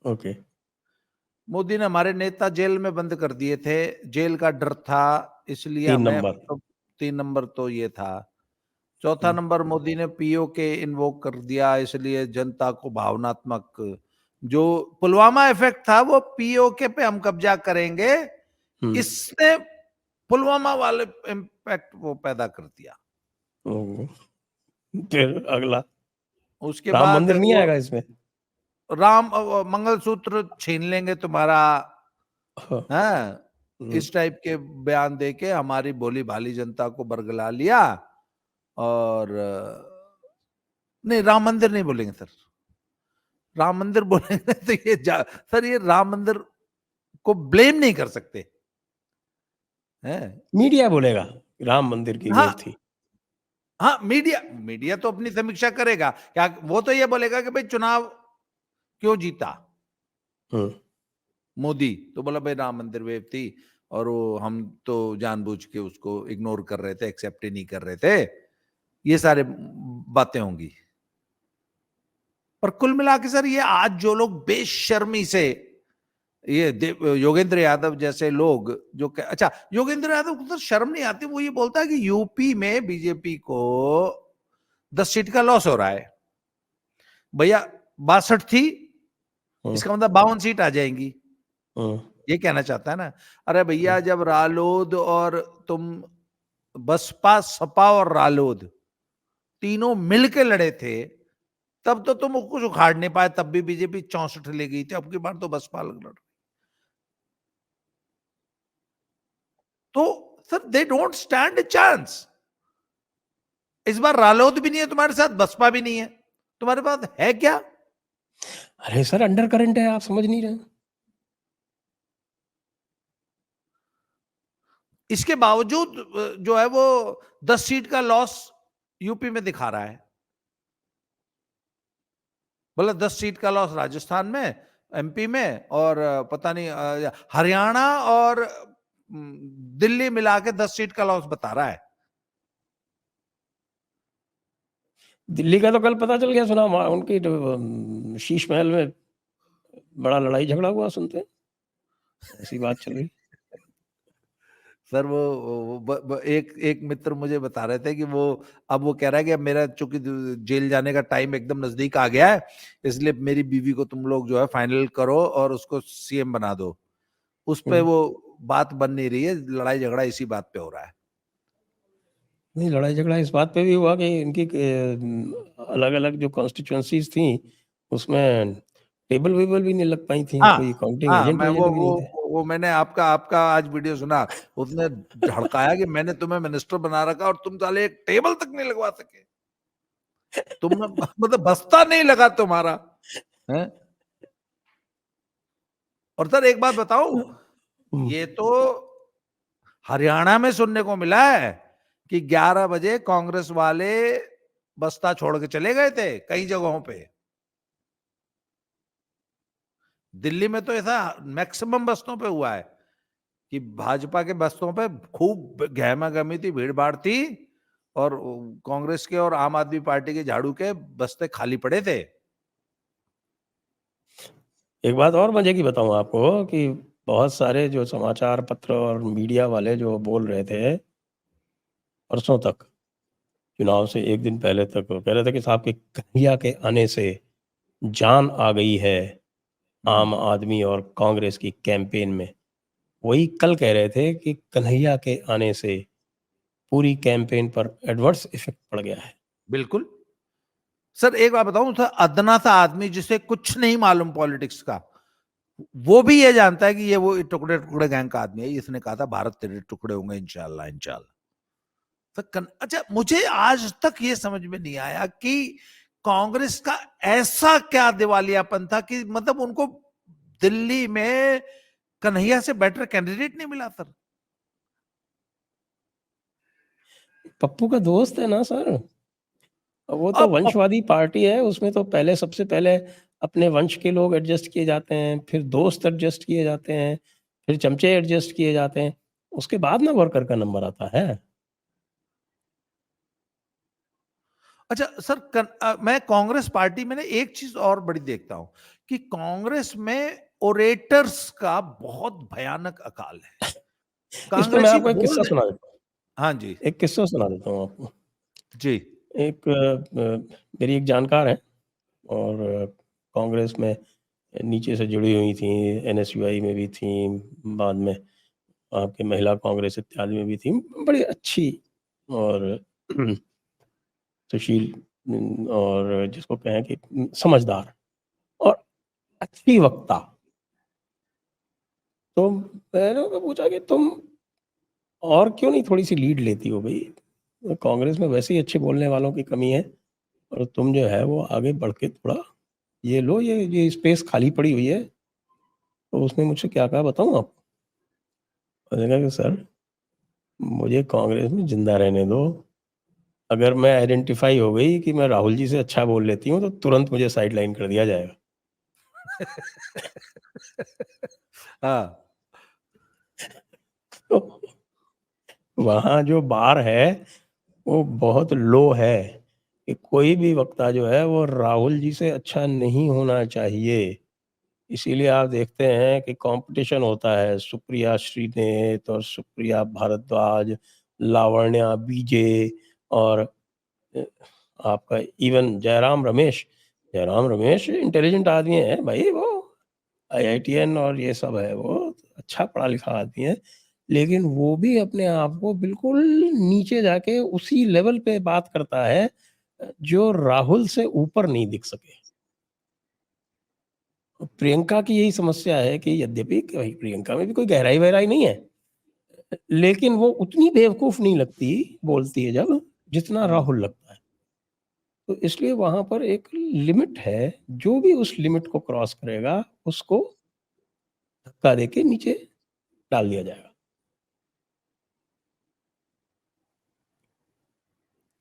ओके। मोदी ने हमारे नेता जेल में बंद कर दिए थे, जेल का डर था, इसलिए 3 हमें नंबर। तो 3 नंबर तो ये था। चौथा हुँ, नंबर, मोदी ने पीओ के इन्वोक कर दिया, इसलिए जनता को भावनात्मक, जो पुलवामा इफेक्ट था वो पीओके पे हम कब्जा करेंगे, हुँ, इसने पुलवामा वाले इम्पैक्ट वो पैदा कर दिया। हुँ। फिर अगला, उसके राम बाद मंदिर नहीं वो आएगा इसमें? मंगलसूत्र छीन लेंगे तुम्हारा, हाँ, है, हुँ, इस टाइप के बयान देके हमारी भोली भाली जनता को बरगला लिया। और नहीं, राम मंदिर नहीं बोलेंगे सर, राम मंदिर बोलेंगे तो सर ये राम मंदिर को ब्लेम नहीं कर सकते हैं। मीडिया बोलेगा, राम मंदिर की हाँ, वेव थी। हाँ, मीडिया मीडिया तो अपनी समीक्षा करेगा, क्या वो तो ये बोलेगा कि भाई चुनाव क्यों जीता हुँ, मोदी, तो बोला भाई राम मंदिर वेव थी, और वो हम तो जानबूझ के उसको इग्नोर कर रहे थे, एक्सेप्ट ही नहीं कर रहे थे, ये सारे बातें होंगी। पर कुल मिला के सर ये आज जो लोग बेशर्मी से, ये योगेंद्र यादव जैसे लोग जो अच्छा, योगेंद्र यादव को तो शर्म नहीं आती, वो ये बोलता है कि यूपी में बीजेपी को 10 सीट का लॉस हो रहा है। भैया 62 थी, हुँ, इसका मतलब 52 सीट आ जाएंगी, हुँ, ये कहना चाहता है ना। अरे भैया जब रालोद और तुम, बसपा सपा और रालोद तीनों मिलके लड़े थे, तब तो तुम कुछ उखाड़ नहीं पाए, तब भी बीजेपी 64 ले गई थी, अब की बार तो बसपा लड़, तो sir they don't stand a chance. इस बार रालोद भी नहीं है तुम्हारे साथ, बसपा भी नहीं है, तुम्हारे पास है क्या? अरे सर, अंडर करंट है, आप समझ नहीं रहे हैं? इसके बावजूद जो है वो 10 सीट का लॉस यूपी में दिखा रहा है। बोला 10 सीट का लॉस राजस्थान में, एमपी में, और पता नहीं हरियाणा और दिल्ली मिला के 10 सीट का लॉस बता रहा है। दिल्ली का तो कल पता चल गया, सुना उनकी शीश महल में बड़ा लड़ाई झगड़ा हुआ, सुनते हैं ऐसी बात चल रही। सर एक एक मित्र मुझे बता रहे थे कि वो अब वो कह रहा है कि अब मेरा चूंकि जेल जाने का टाइम एकदम नजदीक आ गया है, इसलिए मेरी बीवी को तुम लोग जो है फाइनल करो और उसको सीएम बना दो। उस पे वो बात बन नहीं रही है, लड़ाई झगड़ा इसी बात पे हो रहा है। नहीं, लड़ाई झगड़ा इस बात पे भी हुआ कि इनकी अलग अलग जो कॉन्स्टिट्यूएंसीज थी उसमें टेबल वेबल भी नहीं लग पाई थी, कोई हाँ काउंटिंग हाँ, एजेंट मैं वेजेंट भी नहीं थे। वो मैंने आपका आपका आज वीडियो सुना, उसने झड़काया कि मैंने तुम्हें मिनिस्टर बना रखा और तुम साले एक टेबल तक नहीं लगवा सके, तुम मतलब बस्ता नहीं लगा तुम्हारा है। और सर एक बात बताऊं, हम्म, ये तो हरियाणा में सुनने को मिला है कि 11 बजे कांग्रेस वाले बस्ता छोड़ के चले गए थे कई जगहों पे। दिल्ली में तो ऐसा मैक्सिमम बस्तों पे हुआ है कि भाजपा के बस्तों पे खूब गहमा गहमी थी, भीड़ भाड़ थी, और कांग्रेस के और आम आदमी पार्टी के झाड़ू के बस्ते खाली पड़े थे। एक बात और मजे की बताऊं आपको कि बहुत सारे जो समाचार पत्र और मीडिया वाले जो बोल रहे थे परसों तक, चुनाव से एक दिन पहले तक, कह रहे थे कि साहब के कन्हैया के आने से जान आ गई है आम आदमी और कांग्रेस की कैंपेन में। वही कल कह रहे थे कि कन्हैया के आने से पूरी कैंपेन पर एडवर्स इफेक्ट पड़ गया है। बिल्कुल। सर एक बात बताऊं, सर अदना सा आदमी जिसे कुछ नहीं मालूम पॉलिटिक्स का, वो भी ये जानता है कि ये वो टुकड़े टुकड़े गैंग का आदमी है। इसने कहा था भारत तेरे टुकड़े होंगे इंशाल्लाह इंशाल्लाह। अच्छा, मुझे आज तक ये समझ में नहीं आया कि कांग्रेस का ऐसा क्या दिवालियापन था कि मतलब उनको दिल्ली में कन्हैया से बेटर कैंडिडेट नहीं मिला सर। पप्पू का दोस्त है ना सर, वो तो अब वंशवादी पार्टी है, उसमें तो पहले सबसे पहले अपने वंश के लोग एडजस्ट किए जाते हैं, फिर दोस्त एडजस्ट किए जाते हैं, फिर चमचे एडजस्ट किए जाते हैं, उसके बाद ना वर्कर का नंबर आता है। अच्छा सर, मैं कांग्रेस पार्टी में ना एक चीज और बड़ी देखता हूं कि कांग्रेस में ओरेटर्स का बहुत भयानक अकाल है। इस पे मैं कांग्रेसी आपको एक बोल किस्सा दे। सुना देता हूँ। हाँ जी। एक किस्सा सुना देता हूँ आपको। जी। एक मेरी एक जानकार है और कांग्रेस में नीचे से जुड़ी हुई थी, एनएसयूआई में भी थी, बाद में आपके महिला कांग्रेस इत्यादि में भी थी, बड़ी अच्छी और सुशील और जिसको कहें कि समझदार और अच्छी वक्ता। तो मैंने उनको पूछा कि तुम और क्यों नहीं थोड़ी सी लीड लेती हो भाई, कांग्रेस में वैसे ही अच्छे बोलने वालों की कमी है और तुम जो है वो आगे बढ़ के थोड़ा ये लो, ये स्पेस खाली पड़ी हुई है। तो उसने मुझसे क्या कहा बताऊं आपको? मैंने कहा कि सर मुझे कांग्रेस में जिंदा रहने दो, अगर मैं आइडेंटिफाई हो गई कि मैं राहुल जी से अच्छा बोल लेती हूँ तो तुरंत मुझे साइड लाइन कर दिया जाएगा। हाँ। तो वहाँ जो बार है वो बहुत लो है कि कोई भी वक्ता जो है वो राहुल जी से अच्छा नहीं होना चाहिए। इसीलिए आप देखते हैं कि कंपटीशन होता है, सुप्रिया श्रीनेत और सुप्रिया भारद्वाज, लावण्या बीजे और अ, आपका इवन जयराम रमेश इंटेलिजेंट आदमी है भाई, वो आईआईटीएन और ये सब है, वो अच्छा पढ़ा लिखा आदमी है, लेकिन वो भी अपने आप को बिल्कुल नीचे जाके उसी लेवल पे बात करता है जो राहुल से ऊपर नहीं दिख सके। प्रियंका की यही समस्या है कि यद्यपि भाई प्रियंका में भी कोई गहराई वहराई नहीं है, लेकिन वो उतनी बेवकूफ नहीं लगती बोलती है जब, जितना राहुल लगता है। तो इसलिए वहां पर एक लिमिट है, जो भी उस लिमिट को क्रॉस करेगा उसको धक्का देके नीचे डाल दिया जाएगा।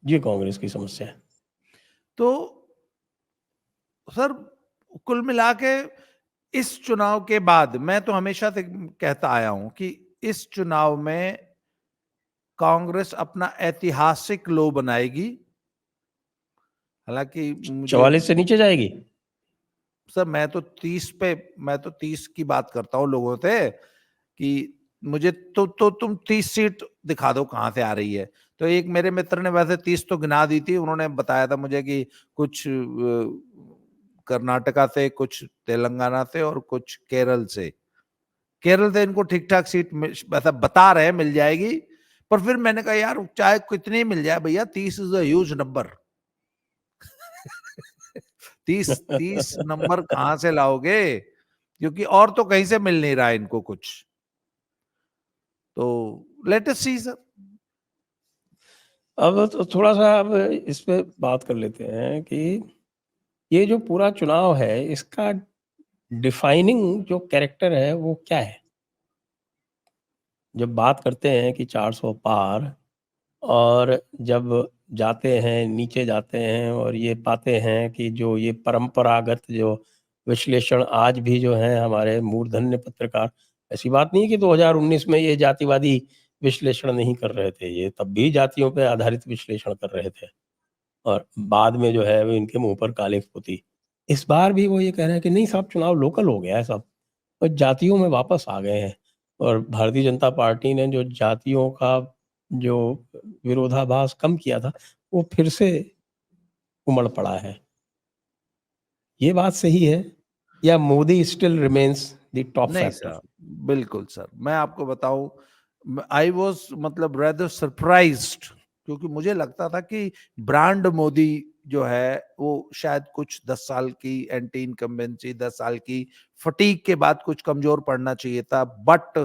ये कांग्रेस की समस्या है। तो सर कुल मिला के इस चुनाव के बाद मैं तो हमेशा से कहता आया हूं कि इस चुनाव में कांग्रेस अपना ऐतिहासिक लो बनाएगी। हालांकि मुझे 44 से नीचे जाएगी। सर मैं तो 30 की बात करता हूं लोगों से कि मुझे तो तुम 30 सीट दिखा दो कहां से आ रही है। तो एक मेरे मित्र ने वैसे 30 तो गिना दी थी, उन्होंने बताया था मुझे कि कुछ कर्नाटका से, कुछ तेलंगाना से और कुछ केरल से। केरल से इनको ठीक ठाक सीट ऐसा बता रहे हैं मिल जाएगी। पर फिर मैंने कहा यार चाहे कितनी मिल जाए भैया, 30 is a huge number. 30 number कहां से लाओगे, क्योंकि और तो कहीं से मिल नहीं रहा है इनको कुछ। तो लेट अस सी सर। अब तो थोड़ा सा अब इस पे बात कर लेते हैं कि ये जो पूरा चुनाव है इसका डिफाइनिंग जो कैरेक्टर है वो क्या है? जब बात करते हैं कि 400 पार, और जब जाते हैं, नीचे जाते हैं और ये पाते हैं कि जो ये परंपरागत जो विश्लेषण आज भी जो है हमारे मूर्धन्य पत्रकार, ऐसी बात नहीं है कि 2019 में ये जातिवादी विश्लेषण नहीं कर रहे थे, ये तब भी जातियों पे आधारित विश्लेषण कर रहे थे और बाद में जो है वो इनके मुंह पर कालिख पुती। इस बार भी वो ये कह रहे हैं कि नहीं साहब, चुनाव लोकल हो गया है सब और जातियों में वापस आ गए हैं। और भारतीय जनता पार्टी ने जो जातियों का जो विरोधाभास कम किया था वो फिर से उमड़ पड़ा है। ये बात सही है या Modi still remains the top नहीं फैक्टर? सर, बिल्कुल सर, मैं आपको बताऊं, आई वॉज मतलब रेदर सरप्राइज्ड, क्योंकि मुझे लगता था कि ब्रांड मोदी जो है वो शायद कुछ 10 साल की एंटी इनकम्बेंसी, 10 साल की फटीक के बाद कुछ कमजोर पड़ना चाहिए था। बट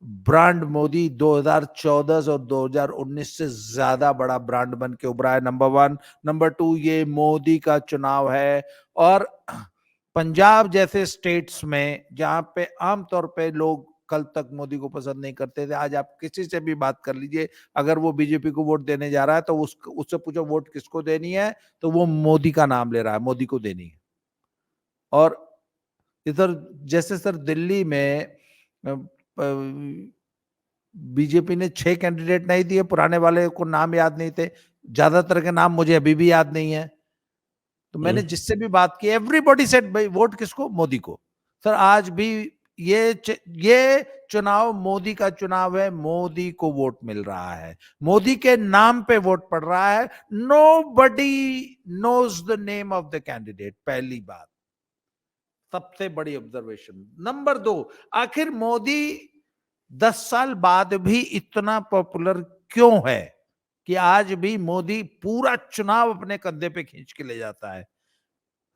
ब्रांड मोदी 2014 और 2019 से ज्यादा बड़ा ब्रांड बन के उभरा है। नंबर 1। नंबर 2, ये मोदी का चुनाव है। और पंजाब जैसे स्टेट्स में जहां पे आमतौर पे लोग कल तक मोदी को पसंद नहीं करते थे, आज आप किसी से भी बात कर लीजिए, अगर वो बीजेपी को वोट देने जा रहा है तो उससे पूछो वोट किसको देनी है, तो वो मोदी का नाम ले रहा है, मोदी को देनी है। और इधर जैसे सर दिल्ली में बीजेपी ने 6 कैंडिडेट नहीं दिए, पुराने वाले को नाम याद नहीं थे, ज्यादातर के नाम मुझे अभी भी याद नहीं है। तो मैंने जिससे भी बात की, एवरीबॉडी सेड भाई वोट किसको, मोदी को। सर आज भी ये चुनाव मोदी का चुनाव है, मोदी को वोट मिल रहा है, मोदी के नाम पे वोट पड़ रहा है। Nobody knows the name of the candidate, पहली बात, सबसे बड़ी ऑब्जर्वेशन। नंबर 2, आखिर मोदी 10 साल बाद भी इतना पॉपुलर क्यों है कि आज भी मोदी पूरा चुनाव अपने कंधे पे खींच के ले जाता है।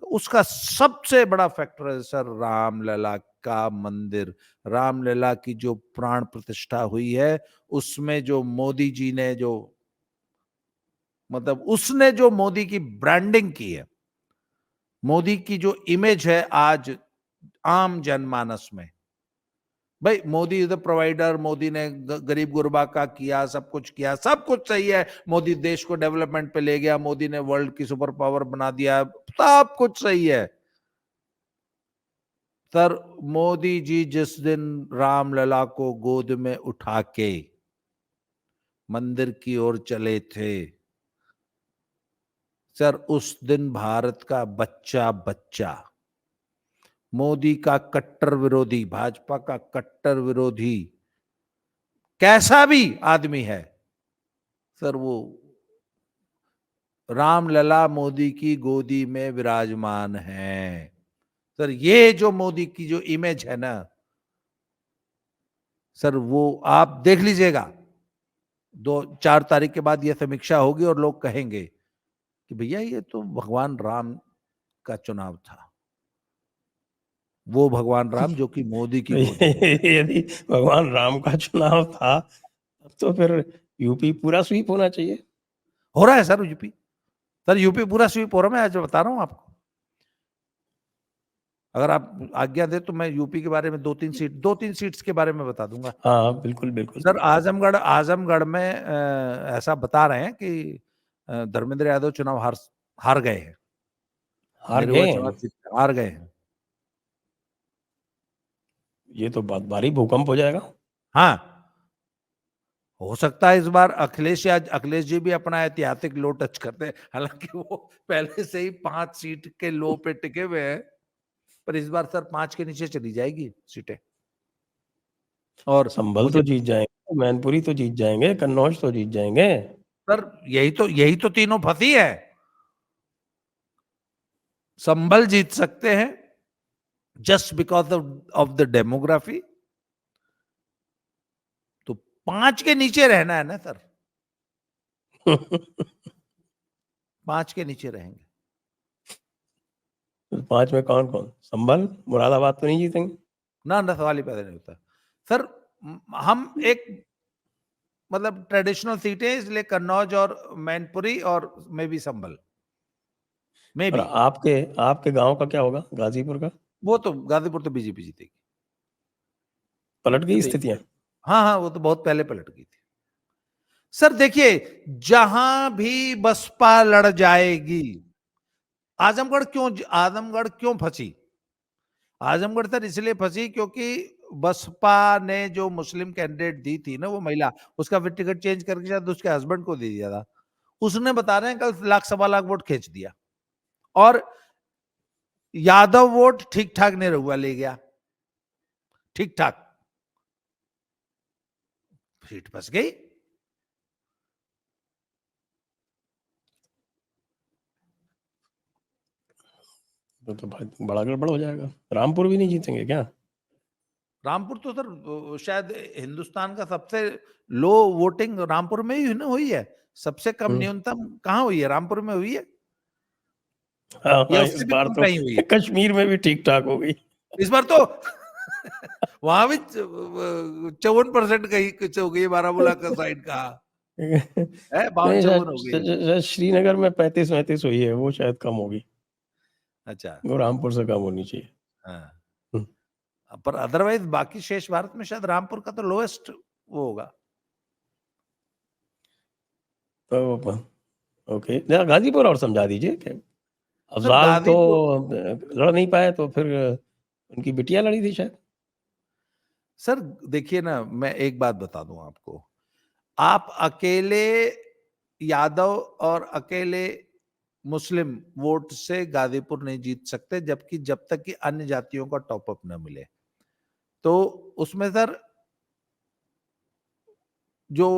उसका सबसे बड़ा फैक्टर है सर रामलला का मंदिर। रामलला की जो प्राण प्रतिष्ठा हुई है, उसमें जो मोदी जी ने जो मतलब उसने जो मोदी की ब्रांडिंग की है, मोदी की जो इमेज है आज आम जनमानस में, भाई Modi is the provider, Modi ने गरीब गुरबा का किया, सब कुछ किया, सब कुछ सही है। मोदी देश को डेवलपमेंट पे ले गया, मोदी ने वर्ल्ड की सुपर पावर बना दिया, सब कुछ सही है। सर मोदी जी जिस दिन रामलला को गोद में उठा के मंदिर की ओर चले थे, सर उस दिन भारत का बच्चा बच्चा, मोदी का कट्टर विरोधी, भाजपा का कट्टर विरोधी कैसा भी आदमी है, सर वो रामलला मोदी की गोदी में विराजमान है। सर ये जो मोदी की जो इमेज है ना सर, वो आप देख लीजिएगा, 2-4 तारीख के बाद यह समीक्षा होगी और लोग कहेंगे कि भैया ये तो भगवान राम का चुनाव था, वो भगवान राम जो कि मोदी की गोदी में है। यदि भगवान राम का चुनाव था तब तो फिर यूपी पूरा स्वीप होना चाहिए। हो रहा है सर यूपी, सर यूपी पूरा स्वीप हो रहा है। मैं आज बता रहा हूं आपको, अगर आप आज्ञा दे तो मैं यूपी के बारे में 2-3 सीट्स के बारे में बता दूंगा। हाँ बिल्कुल बिल्कुल। सर आजमगढ़ आजमगढ़ में ऐसा बता रहे हैं कि धर्मेंद्र यादव चुनाव हार गए हैं, हार निरहुआ गए चुनाव हैं। हार गए हैं। ये तो बहुत भारी भूकंप हो जाएगा। हाँ, हो सकता है इस बार अखिलेश जी भी अपना ऐतिहासिक लो टच करते हैं, हालांकि वो पहले से ही 5 सीट के लो पे टिके हुए हैं, पर इस बार सर 5 के नीचे चली जाएगी सीटें। और संभल मुझे तो जीत जाएंगे, मैनपुरी तो जीत जाएंगे, कन्नौज तो जीत जाएंगे। सर यही तो तीनों फंसी है। संभल जीत सकते हैं just because of the demography. तो 5 के नीचे रहना है ना सर, 5 के नीचे रहेंगे। 5 में कौन कौन? संभल, मुरादाबाद तो नहीं जीतेंगे। ना सवाल ही पैदा नहीं होता सर। हम एक मतलब ट्रेडिशनल सीटें, इसलिए कन्नौज और मैनपुरी और मे बी संभल में और भी। आपके आपके गांव का क्या होगा, गाजीपुर का? वो तो गाजीपुर तो बीजेपी जीतेगी। पलट गई देखिए, स्थितियां। हाँ वो तो बहुत पहले पलट गई थी सर। देखिए, जहां भी बसपा लड़ जाएगी, आजमगढ़ क्यों फंसी? आजमगढ़ सर इसलिए फंसी क्योंकि बसपा ने जो मुस्लिम कैंडिडेट दी थी ना, वो महिला, उसका फिर टिकट चेंज करके शायद उसके हस्बैंड को दे दिया था। उसने बता रहे हैं कल लाख सवा लाख वोट खींच दिया, और यादव वोट ठीक ठाक निरहुआ ले गया, ठीक ठाक, सीट फंस गई। तो भाई बड़ा गड़बड़ हो जाएगा। रामपुर भी नहीं जीतेंगे क्या? रामपुर तो सर शायद हिंदुस्तान का सबसे लो वोटिंग रामपुर में ही ना हुई है। सबसे कम न्यूनतम कहाँ हुई है? रामपुर में हुई है, हाँ या हाँ, इस उससे भी बार कम तो कहीं हुई है? कश्मीर में भी ठीक ठाक हो गई। इस बार तो वहां भी 54% कहीं कुछ हो गई, बारामूला का साइड का है, नहीं, 52-54 हो गई। शायद श्रीनगर में 35-35 हुई है, वो शायद कम होगी। अच्छा, वो रामपुर से कम होनी चाहिए। हाँ। हम्म, पर अदरवाइज बाकी शेष भारत में शायद रामपुर का तो लोएस्ट वो होगा। तो ओके, गाजीपुर और समझा दीजिए कि सर अफजाल तो गाजीपुर, लड़ नहीं पाए, तो फिर उनकी बिटिया लड़ी थी शायद। सर देखिए ना, मैं एक बात बता दूं आपको, आप अकेले यादव और अकेले मुस्लिम वोट से गाजीपुर नहीं जीत सकते, जब तक कि अन्य जातियों का टॉपअप न मिले। तो उसमें सर जो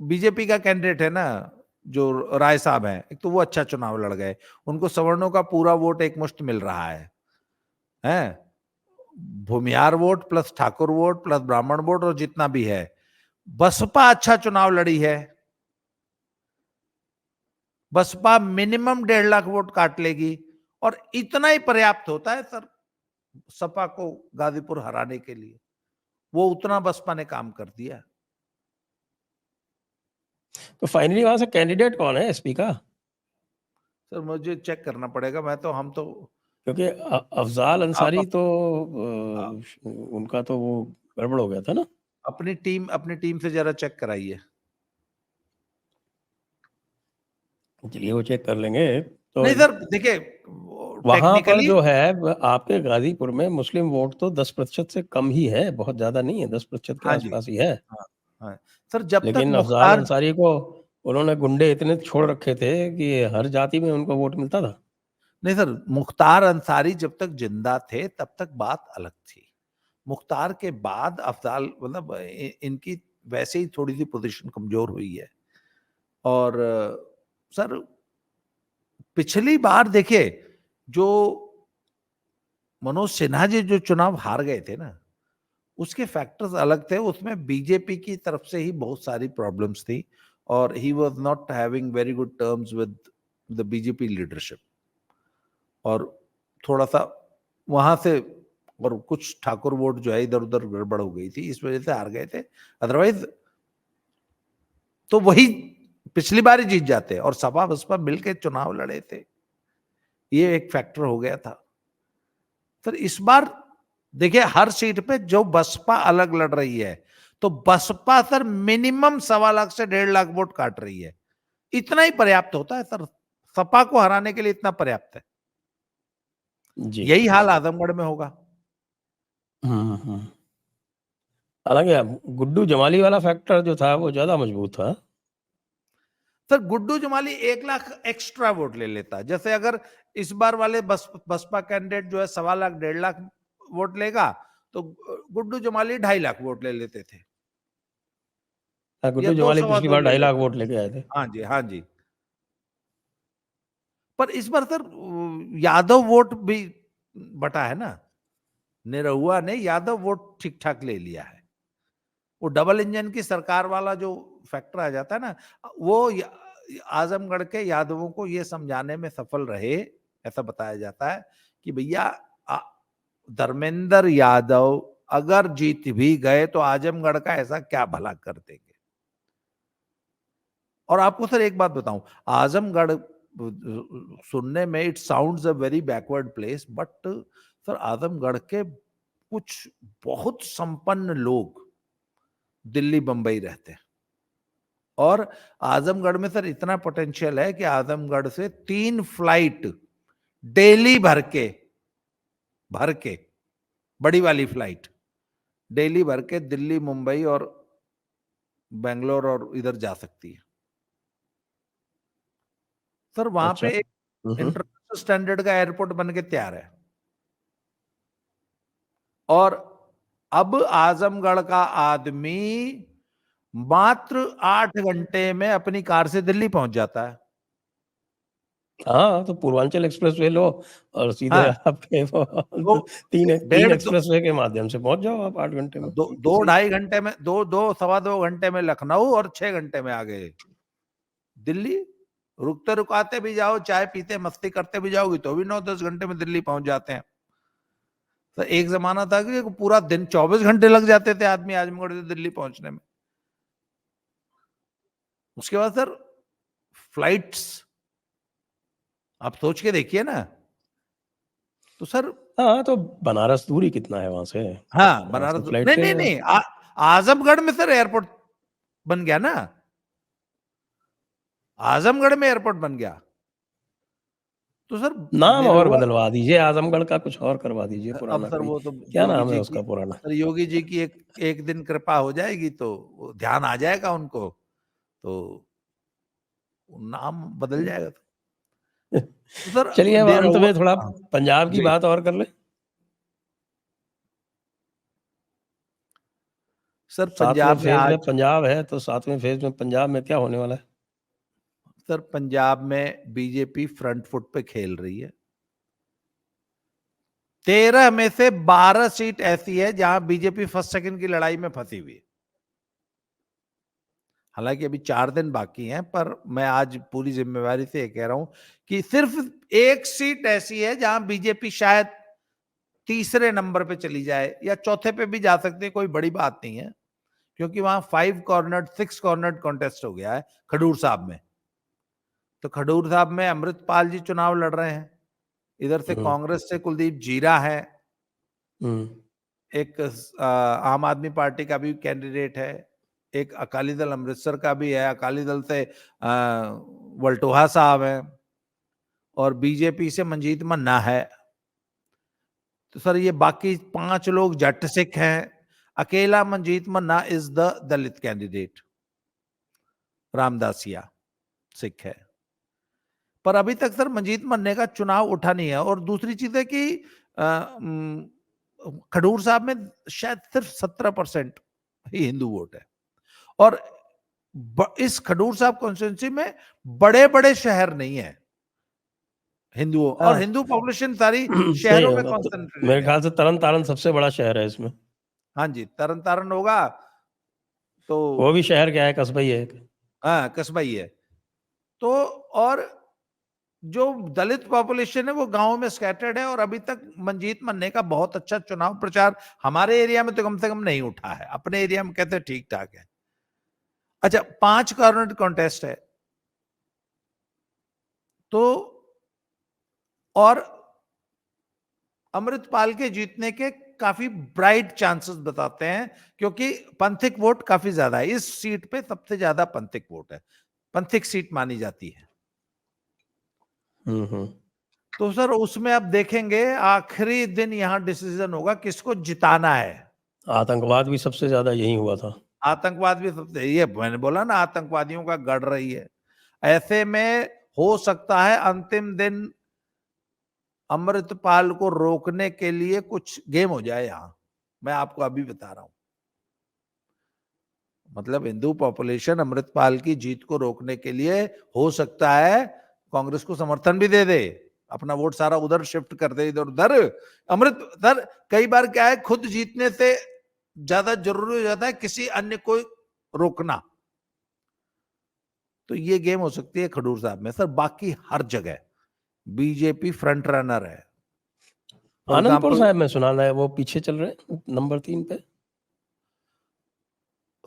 बीजेपी का कैंडिडेट है ना, जो राय साहब हैं, एक तो वो अच्छा चुनाव लड़ गए, उनको सवर्णों का पूरा वोट एकमुश्त मिल रहा है, Bhumihar vote plus Thakur vote plus Brahmin vote और जितना भी है। बसपा अच्छा चुनाव लड़ी है, बसपा मिनिमम 1.5 लाख वोट काट लेगी, और इतना ही पर्याप्त होता है सर सपा को गाजीपुर हराने के लिए। वो उतना बसपा ने काम कर दिया। तो फाइनली वहां से कैंडिडेट कौन है एसपी का? सर मुझे चेक करना पड़ेगा, हम तो क्योंकि अफजाल आप अंसारी तो आप उनका तो वो गड़बड़ हो गया था ना। अपनी टीम से जरा चेक कराइए। चलिए वो चेक कर लेंगे। तो नहीं सर देखिए, वहां पर टेक्निकली जो है, आपके गाजीपुर में मुस्लिम वोट तो 10% से कम ही है, बहुत ज्यादा नहीं है, 10% के हाँ जी, आसपास ही है। हाँ हाँ सर, जब तक लेकिन अफजाल मुख्तार, अंसारी को उन्होंने गुंडे इतने छोड़ रखे थे कि हर जाति में उनको वोट मिलता था। नहीं सर, मुख्तार अंसारी जब तक जिंदा थे तब तक बात अलग थी। मुख्तार के बाद अफजाल मतलब इनकी वैसे ही थोड़ी सी पोजीशन कमजोर हुई है। और सर पिछली बार देखिए, जो मनोज सिन्हा जी जो चुनाव हार गए थे ना, उसके फैक्टर्स अलग थे। उसमें बीजेपी की तरफ से ही बहुत सारी प्रॉब्लम्स थी, और he was not having very good terms with the BJP leadership, और थोड़ा सा वहां से, और कुछ ठाकुर वोट जो है इधर उधर गड़बड़ हो गई थी, इस वजह से हार गए थे। अदरवाइज तो वही पिछली बार ही जीत जाते, और सपा बसपा मिलकर चुनाव लड़े थे, ये एक फैक्टर हो गया था। फिर इस बार देखिए, हर सीट पे जो बसपा अलग लड़ रही है, तो बसपा सर मिनिमम 1.25 लाख से 1.5 लाख वोट काट रही है। इतना ही पर्याप्त होता है सर, सपा को हराने के लिए इतना पर्याप्त है। जी। यही हाल आजमगढ़ में होगा। हालांकि गुड्डू जमाली वाला फैक्टर जो था वो ज्यादा मजबूत था। Sir Guddu Jamali 1 lakh extra vote ले लेता, जैसे अगर इस बार वाले बसपा कैंडिडेट जो है 1.25 लाख 1.5 लाख वोट लेगा, तो गुड्डू जमाली 2.5 लाख वोट ले लेते थे, हाँ, या गुड्डू दो जमाली सवा पिछली दो बार ले 2.5 लाख लेते वोट थे। लेके आए थे। हाँ जी, हाँ जी। पर इस बार सर यादव वोट भी बटा है ना, निरहुआ ने यादव वोट ठीक ठाक ले लिया है। वो डबल इंजन की सरकार वाला जो फैक्टर आ जाता है ना, वो आजमगढ़ के यादवों को ये समझाने में सफल रहे, ऐसा बताया जाता है कि भैया धर्मेंद्र यादव अगर जीत भी गए तो आजमगढ़ का ऐसा क्या भला कर देंगे। और आपको सर एक बात बताऊं, आजमगढ़ सुनने में it sounds a very backward place, but sir Azamgarh के कुछ बहुत संपन्न लोग दिल्ली बंबई रहते हैं, और आजमगढ़ में सर इतना पोटेंशियल है कि आजमगढ़ से 3 फ्लाइट डेली भर के बड़ी वाली फ्लाइट डेली भर के दिल्ली मुंबई और बेंगलोर और इधर जा सकती है सर। वहां अच्छा। पे एक इंटरनेशनल स्टैंडर्ड का एयरपोर्ट बन के तैयार है, और अब आजमगढ़ का आदमी मात्र 8 घंटे में अपनी कार से दिल्ली पहुंच जाता है। हाँ, तो पूर्वांचल एक्सप्रेसवे लो और सीधे हाँ, आपके वो तो तीन डेढ़ दो एक्सप्रेसवे के माध्यम से पहुंच जाओ आप 8 घंटे में। दो बिल्कुल दो सही। ढाई घंटे में, दो सवा 2 घंटे में लखनऊ, और 6 घंटे में आ गए दिल्ली। रुकते रुकाते भी जाओ, चाय पीते मस्ती करते भी जाओगी तो भी 9-10 घंटे में दिल्ली पहुंच जाते हैं। तो एक जमाना था कि पूरा दिन 24 घंटे लग जाते थे आदमी आजमगढ़ से दिल्ली पहुंचने में। उसके बाद सर फ्लाइट्स आप सोच के देखिए ना, तो सर हाँ, तो बनारस दूरी कितना है वहां से? हाँ वहां से बनारस, फ्लाइट नहीं से नहीं नहीं, आजमगढ़ में सर एयरपोर्ट बन गया ना, आजमगढ़ में एयरपोर्ट बन गया, तो सर नाम और निरहुआ, बदलवा दीजिए, आजमगढ़ का कुछ और करवा दीजिए अब पुराना सर कोई। वो तो क्या योगी नाम है जी की, उसका पुराना? सर योगी जी की एक दिन कृपा हो जाएगी तो वो ध्यान आ जाएगा उनको, तो नाम बदल जाएगा। तो सर चलिए अब अंत निरहुआ, में थोड़ा हाँ, पंजाब की जी बात और कर ले। सर 7वें पंजाब में फेज में आज, पंजाब है, तो 7वें फेज में पंजाब में क्या होने वाला है? सर पंजाब में बीजेपी फ्रंट फुट पे खेल रही है। 13 में से 12 सीट ऐसी है जहां बीजेपी फर्स्ट सेकंड की लड़ाई में फंसी हुई है। हालांकि अभी 4 दिन बाकी हैं, पर मैं आज पूरी जिम्मेवारी से कह रहा हूं कि सिर्फ एक सीट ऐसी है जहां बीजेपी शायद तीसरे नंबर पे चली जाए, या चौथे पे भी जा सकती है, कोई बड़ी बात नहीं है, क्योंकि वहां 6 कॉर्नर्ड कॉन्टेस्ट हो गया है खडूर साहब में। तो खडूर साहब में अमृतपाल जी चुनाव लड़ रहे हैं, इधर से हम्म। कांग्रेस से कुलदीप जीरा है, हम्म। एक आम आदमी पार्टी का भी कैंडिडेट है, एक अकाली दल अमृतसर का भी है, अकाली दल से वल्टोहा साहब है, और बीजेपी से मंजीत मन्ना है। तो सर ये बाकी 5 लोग जट सिख हैं, अकेला Manjit Manna is the Dalit candidate, Ramdasia Sikh है। पर अभी तक सर मंजीत मन्ने का चुनाव उठा नहीं है, और दूसरी चीज है कि खडूर साहब में शायद सिर्फ 17% ही हिंदू वोट है, और इस खडूर साहब कॉन्स्टिट्यूंसी में बड़े बड़े शहर नहीं है हिंदुओं, और हाँ। हिंदू पॉपुलेशन सारी सही शहरों है, में अब तो कॉन्सेंट्रेटेड मेरे है। ख्याल से तरन तारण सबसे बड़ा शहर है इसमें। हाँ जी, तरन तारण होगा तो, वो भी शहर क्या है, कस्बा ही है एक। हाँ कस्बा ही है। तो और जो दलित पॉपुलेशन है वो गांव में स्कैटर्ड है, और अभी तक मंजीत मन्ने का बहुत अच्छा चुनाव प्रचार हमारे एरिया में तो कम से कम नहीं उठा है, अपने एरिया में कहते हैं ठीक ठाक है। अच्छा 5 कॉर्नर कॉन्टेस्ट है, तो और अमृतपाल के जीतने के काफी ब्राइट चांसेस बताते हैं, क्योंकि पंथिक वोट काफी ज्यादा है इस सीट पे, सबसे ज्यादा पंथिक वोट है। पंथिक सीट मानी जाती है। हम्म। तो सर उसमें आप देखेंगे आखिरी दिन यहां डिसीजन होगा किसको जिताना है। आतंकवाद भी सबसे ज्यादा यही हुआ था। आतंकवाद भी सबसे, ये मैंने बोला ना, आतंकवादियों का गढ़ रही है। ऐसे में हो सकता है अंतिम दिन अमृतपाल को रोकने के लिए कुछ गेम हो जाए यहां। मैं आपको अभी बता रहा हूं, मतलब हिंदू पॉपुलेशन अमृतपाल की जीत को रोकने के लिए हो सकता है कांग्रेस को समर्थन भी दे दे, अपना वोट सारा उधर शिफ्ट कर दे, इधर उधर। अमृत सर कई बार क्या है, खुद जीतने से ज्यादा जरूरी हो जाता है किसी अन्य को रोकना। तो ये गेम हो सकती है खडूर साहब में सर। बाकी हर जगह बीजेपी फ्रंट रनर है। फॉर आनंदपुर एग्जाम्पल साहब में सुना है वो पीछे चल रहे हैं नंबर 3 पे।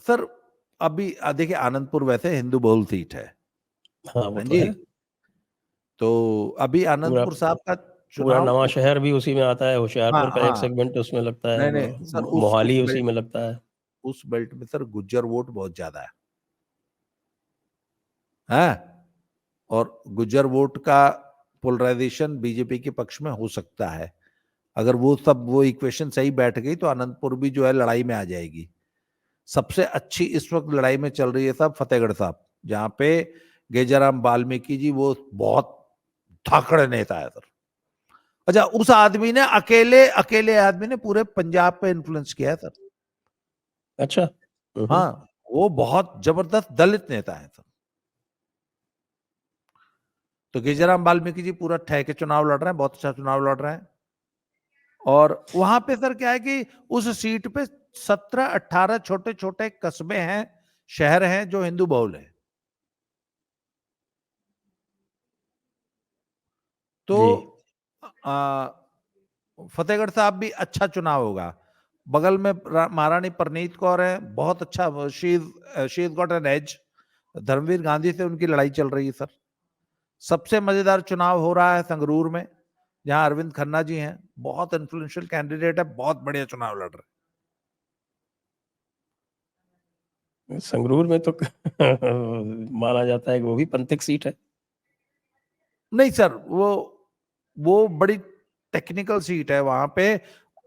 सर अभी देखिए, आनंदपुर वैसे हिंदू बहुल सीट है। हाँ वो हाँ तो जी। है। तो अभी पूरा आनंदपुर साहब का पूरा चुनाव, नवा शहर भी उसी में आता है, हाँ होशियारपुर का एक हाँ, सेगमेंट उसमें लगता है, नहीं नहीं सर, उस मोहाली उसी बेल्ट, में लगता है। उस बेल्ट में सर गुज्जर वोट बहुत ज्यादा है। और गुज्जर वोट का पोलराइजेशन बीजेपी के पक्ष में हो सकता है। अगर वो इक्वेशन सही बैठ गई तो अनंतपुर भी जो है लड़ाई में आ जाएगी। सबसे अच्छी इस वक्त लड़ाई में चल रही है साहब फतेहगढ़ साहब, जहां पे गेजाराम वाल्मीकि जी वो बहुत धाकड़ नेता है सर। अच्छा, उस आदमी ने अकेले अकेले आदमी ने पूरे पंजाब पे इन्फ्लुएंस किया है सर। अच्छा। हाँ, वो बहुत जबरदस्त दलित नेता है सर। तो गेजाराम वाल्मीकि जी पूरा ठह के चुनाव लड़ रहे हैं, बहुत अच्छा चुनाव लड़ रहे हैं। और वहां पे सर क्या है कि उस सीट पे 17-18 छोटे छोटे कस्बे हैं, शहर हैं जो हिंदू बहुल है। तो जी। फतेहगढ़ साहब भी अच्छा चुनाव होगा। बगल में महारानी परनीत कौर है, बहुत अच्छा, she is got an edge. Dharamvir Gandhi से उनकी लड़ाई चल रही है सर। सबसे मजेदार चुनाव हो रहा है संगरूर में, जहां अरविंद खन्ना जी हैं, बहुत इन्फ्लुएंशियल कैंडिडेट है, बहुत बढ़िया चुनाव लड़ रहे संगरूर में तो माना जाता है कि वो भी पंथिक सीट है। हैं। नहीं सर, वो बड़ी टेक्निकल सीट है वहां पे।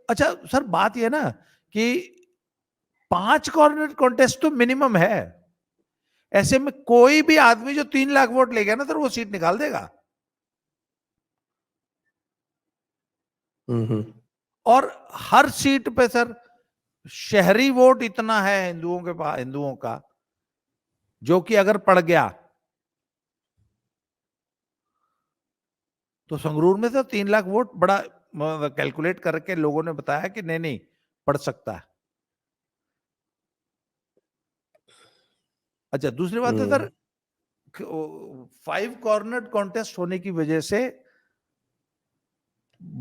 अच्छा सर, बात यह ना कि 5 कॉर्नर कॉन्टेस्ट तो मिनिमम है। ऐसे में कोई भी आदमी जो 3 लाख वोट ले गया ना सर, वो सीट निकाल देगा। हम्म। और हर सीट पे सर शहरी वोट इतना है हिंदुओं के पास, हिंदुओं का, जो कि अगर पड़ गया तो संगरूर में तो 3 लाख वोट बड़ा कैलकुलेट करके लोगों ने बताया कि नहीं नहीं पड़ सकता है। अच्छा, दूसरी बात है सर, 5 कॉर्नर कॉन्टेस्ट होने की वजह से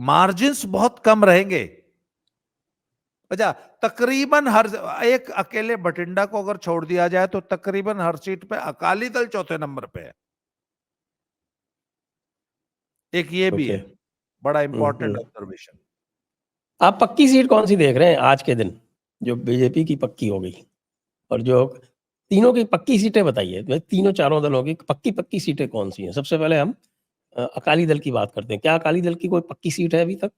मार्जिन्स बहुत कम रहेंगे। अच्छा, तकरीबन हर एक अकेले बठिंडा को अगर छोड़ दिया जाए तो तकरीबन हर सीट पे अकाली दल चौथे नंबर पे है। एक ये भी ओके। है, बड़ा इंपॉर्टेंट हम्म। ऑब्जर्वेशन। आप पक्की सीट कौन सी देख रहे हैं आज के दिन, जो बीजेपी की पक्की हो गई, और जो तीनों की पक्की सीटें बताइए, भाई तीनों चारों दलों की पक्की पक्की सीटें कौन सी हैं? सबसे पहले हम अकाली दल की बात करते हैं। क्या अकाली दल की कोई पक्की सीट है अभी तक?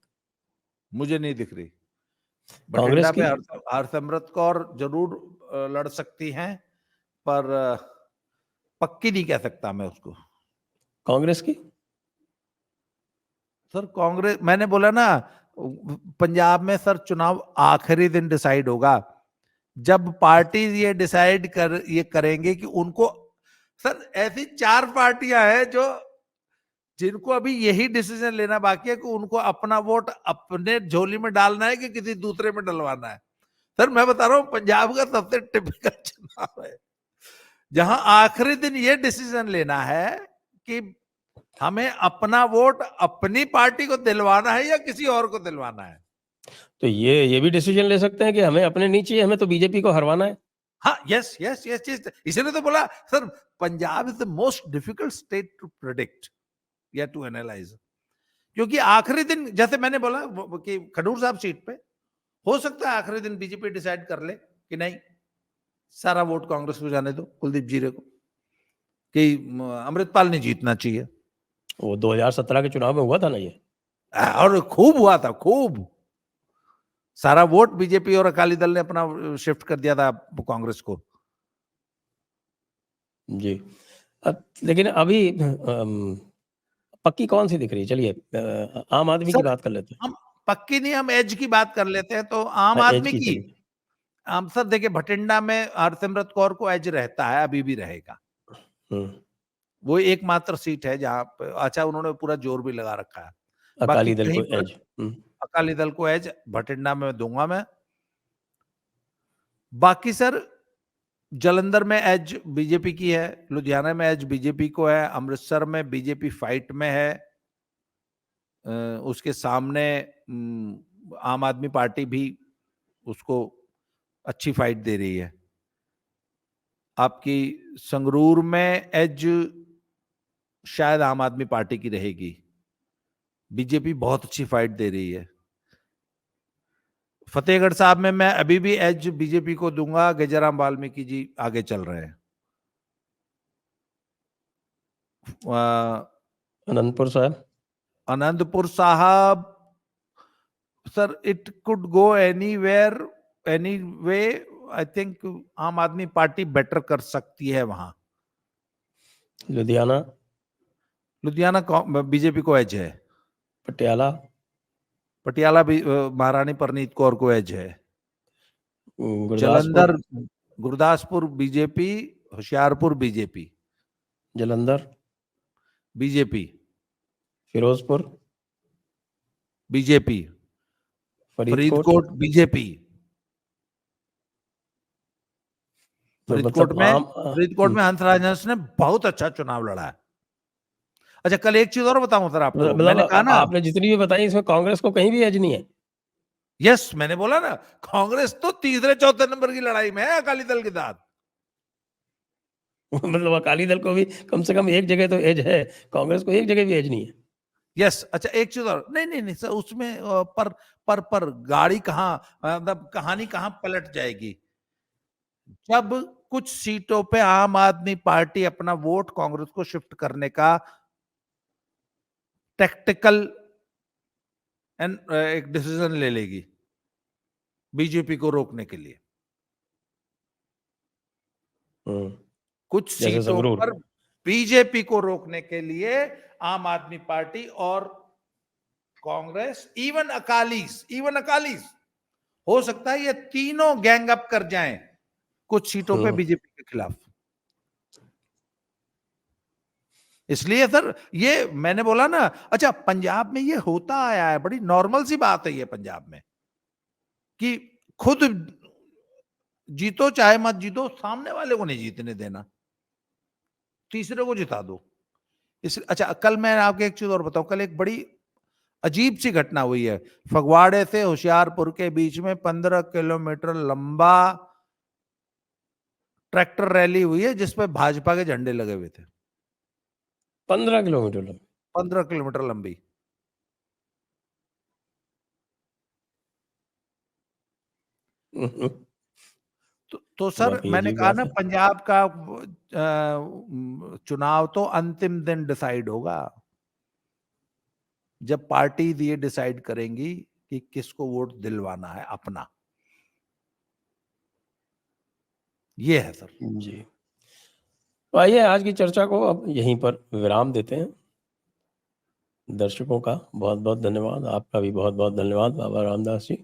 मुझे नहीं दिख रही। कांग्रेस बठिंडा पे की? हरसिमरत कौर जरूर लड़ सकती हैं, पर पक्की नहीं कह सकता मैं उसको। कांग्रेस की? सर कांग्रेस, मैंने बोला ना, पंजाब में सर चुनाव आखिरी दिन डिसाइड होगा, जब पार्टी ये करेंगे कि उनको, सर ऐसी 4 पार्टियां हैं जो जिनको अभी यही डिसीजन लेना बाकी है कि उनको अपना वोट अपने झोली में डालना है कि किसी दूसरे में डलवाना है। सर मैं बता रहा हूं, पंजाब का सबसे टिपिकल चुनाव है, जहां आखिरी दिन ये डिसीजन लेना है कि हमें अपना वोट अपनी पार्टी को दिलवाना है या किसी और को दिलवाना है। तो ये भी डिसीजन ले सकते हैं कि हमें अपने नहीं चाहिए, हमें तो बीजेपी को हरवाना है। हाँ, यस यस यस यस, इसलिए तो बोला sir, Punjab is the most difficult state to predict या टू एनालाइज। क्योंकि आखिरी दिन, जैसे मैंने बोला कि खडूर साहब सीट पे हो सकता है आखिरी दिन बीजेपी डिसाइड कर ले कि नहीं, सारा वोट कांग्रेस को जाने दो, कुलदीप जीरे को। कि अमृतपाल नहीं जीतना चाहिए। वो 2017 के चुनाव में हुआ था ना ये। और खूब हुआ था, खूब सारा वोट बीजेपी और अकाली दल ने अपना शिफ्ट कर दिया था कांग्रेस को। जी। लेकिन अभी पक्की कौन सी दिख रही है? चलिए आम आदमी की सर बात कर लेते हैं। हम पक्की नहीं, हम एज की बात कर लेते हैं। तो आम हाँ, एज आदमी की की चलिए। हम सर देखिए, भटिंडा में हरसिमरत कौर को एज रहता है, अभी भी रहेगा। हम्म। वो एकमात्र सीट है जहां पे अच्छा उन्होंने पूरा जोर भी लगा रखा है। बाकी अकाली दल कहीं को पर एज। अकाली दल को एज भटिंडा में दूंगा मैं। बाकी सर जालंधर में एज बीजेपी की है, लुधियाना में एज बीजेपी को है, अमृतसर में बीजेपी फाइट में है। उसके सामने आम आदमी पार्टी भी उसको अच्छी फाइट दे रही है। आपकी संगरूर में एज शायद आम आदमी पार्टी की रहेगी, बीजेपी बहुत अच्छी फाइट दे रही है। फतेहगढ़ साहब में मैं अभी भी एज बीजेपी को दूंगा, गेजराम वाल्मीकि जी आगे चल रहे हैं। अनंतपुर साहब। अनंतपुर साहब sir it could go anywhere, any way. I think आम आदमी पार्टी बेटर कर सकती है वहां। लुधियाना। लुधियाना बीजेपी को एज है। पटियाला। पटियाला भी महारानी परनीत कौर को एज है। Gurdaspur. Jalandhar Gurdaspur BJP, Hoshiarpur BJP, Jalandhar. BJP, Firozpur. BJP, Faridkot. Faridkot BJP. तो फरीदकोट मतलब में आम फरीदकोट में हंसराज हंस ने बहुत अच्छा चुनाव लड़ा है। अच्छा कल एक चीज और बताऊं सर आपको, मतलब मैंने कहा ना, आपने जितनी भी बताई इसमें कांग्रेस को कहीं भी एज नहीं है। यस मैंने बोला ना, कांग्रेस तो तीसरे चौथे नंबर की लड़ाई में है अकाली दल के साथ। मतलब अकाली दल को भी कम से कम एक जगह तो एज है, कांग्रेस को एक जगह भी एज नहीं है। यस अच्छा एक चीज और, नहीं नहीं नहीं सर उसमें पर गाड़ी कहाँ, मतलब कहानी कहाँ पलट जाएगी जब कुछ सीटों पे आम आदमी पार्टी अपना वोट कांग्रेस को शिफ्ट करने का टैक्टिकल एंड एक डिसीजन ले लेगी बीजेपी को रोकने के लिए। कुछ जैसे सीटों संगरूर। पर बीजेपी को रोकने के लिए आम आदमी पार्टी और कांग्रेस, इवन अकालीस हो सकता है ये तीनों गैंग अप कर जाएं कुछ सीटों पे बीजेपी के खिलाफ। इसलिए सर ये मैंने बोला ना, अच्छा पंजाब में ये होता आया है, बड़ी नॉर्मल सी बात है ये पंजाब में कि खुद जीतो चाहे मत जीतो, सामने वाले को नहीं जीतने देना, तीसरे को जिता दो। इस अच्छा कल मैं आपको एक चीज और बताऊं, कल एक बड़ी अजीब सी घटना हुई है। फगवाड़े से होशियारपुर के बीच में 15 किलोमीटर लंबा ट्रैक्टर रैली हुई है जिसपे भाजपा के झंडे लगे हुए थे। 15 किलोमीटर 15 किलोमीटर लंबी। तो सर वाकई मैंने अजीब कहा बात ना, है। पंजाब का चुनाव तो अंतिम दिन डिसाइड होगा जब पार्टी ये डिसाइड करेंगी कि किसको वोट दिलवाना है अपना। ये है सर। जी। तो आइए आज की चर्चा को अब यहीं पर विराम देते हैं। दर्शकों का बहुत बहुत धन्यवाद, आपका भी बहुत बहुत धन्यवाद बाबा Ramdas ji.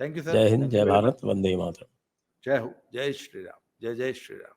Thank you sir, जय हिंद, थैंक यू जय वेरी मच। भारत, वंदे मातरम। जय हो, जय श्री राम, जय जय श्री राम।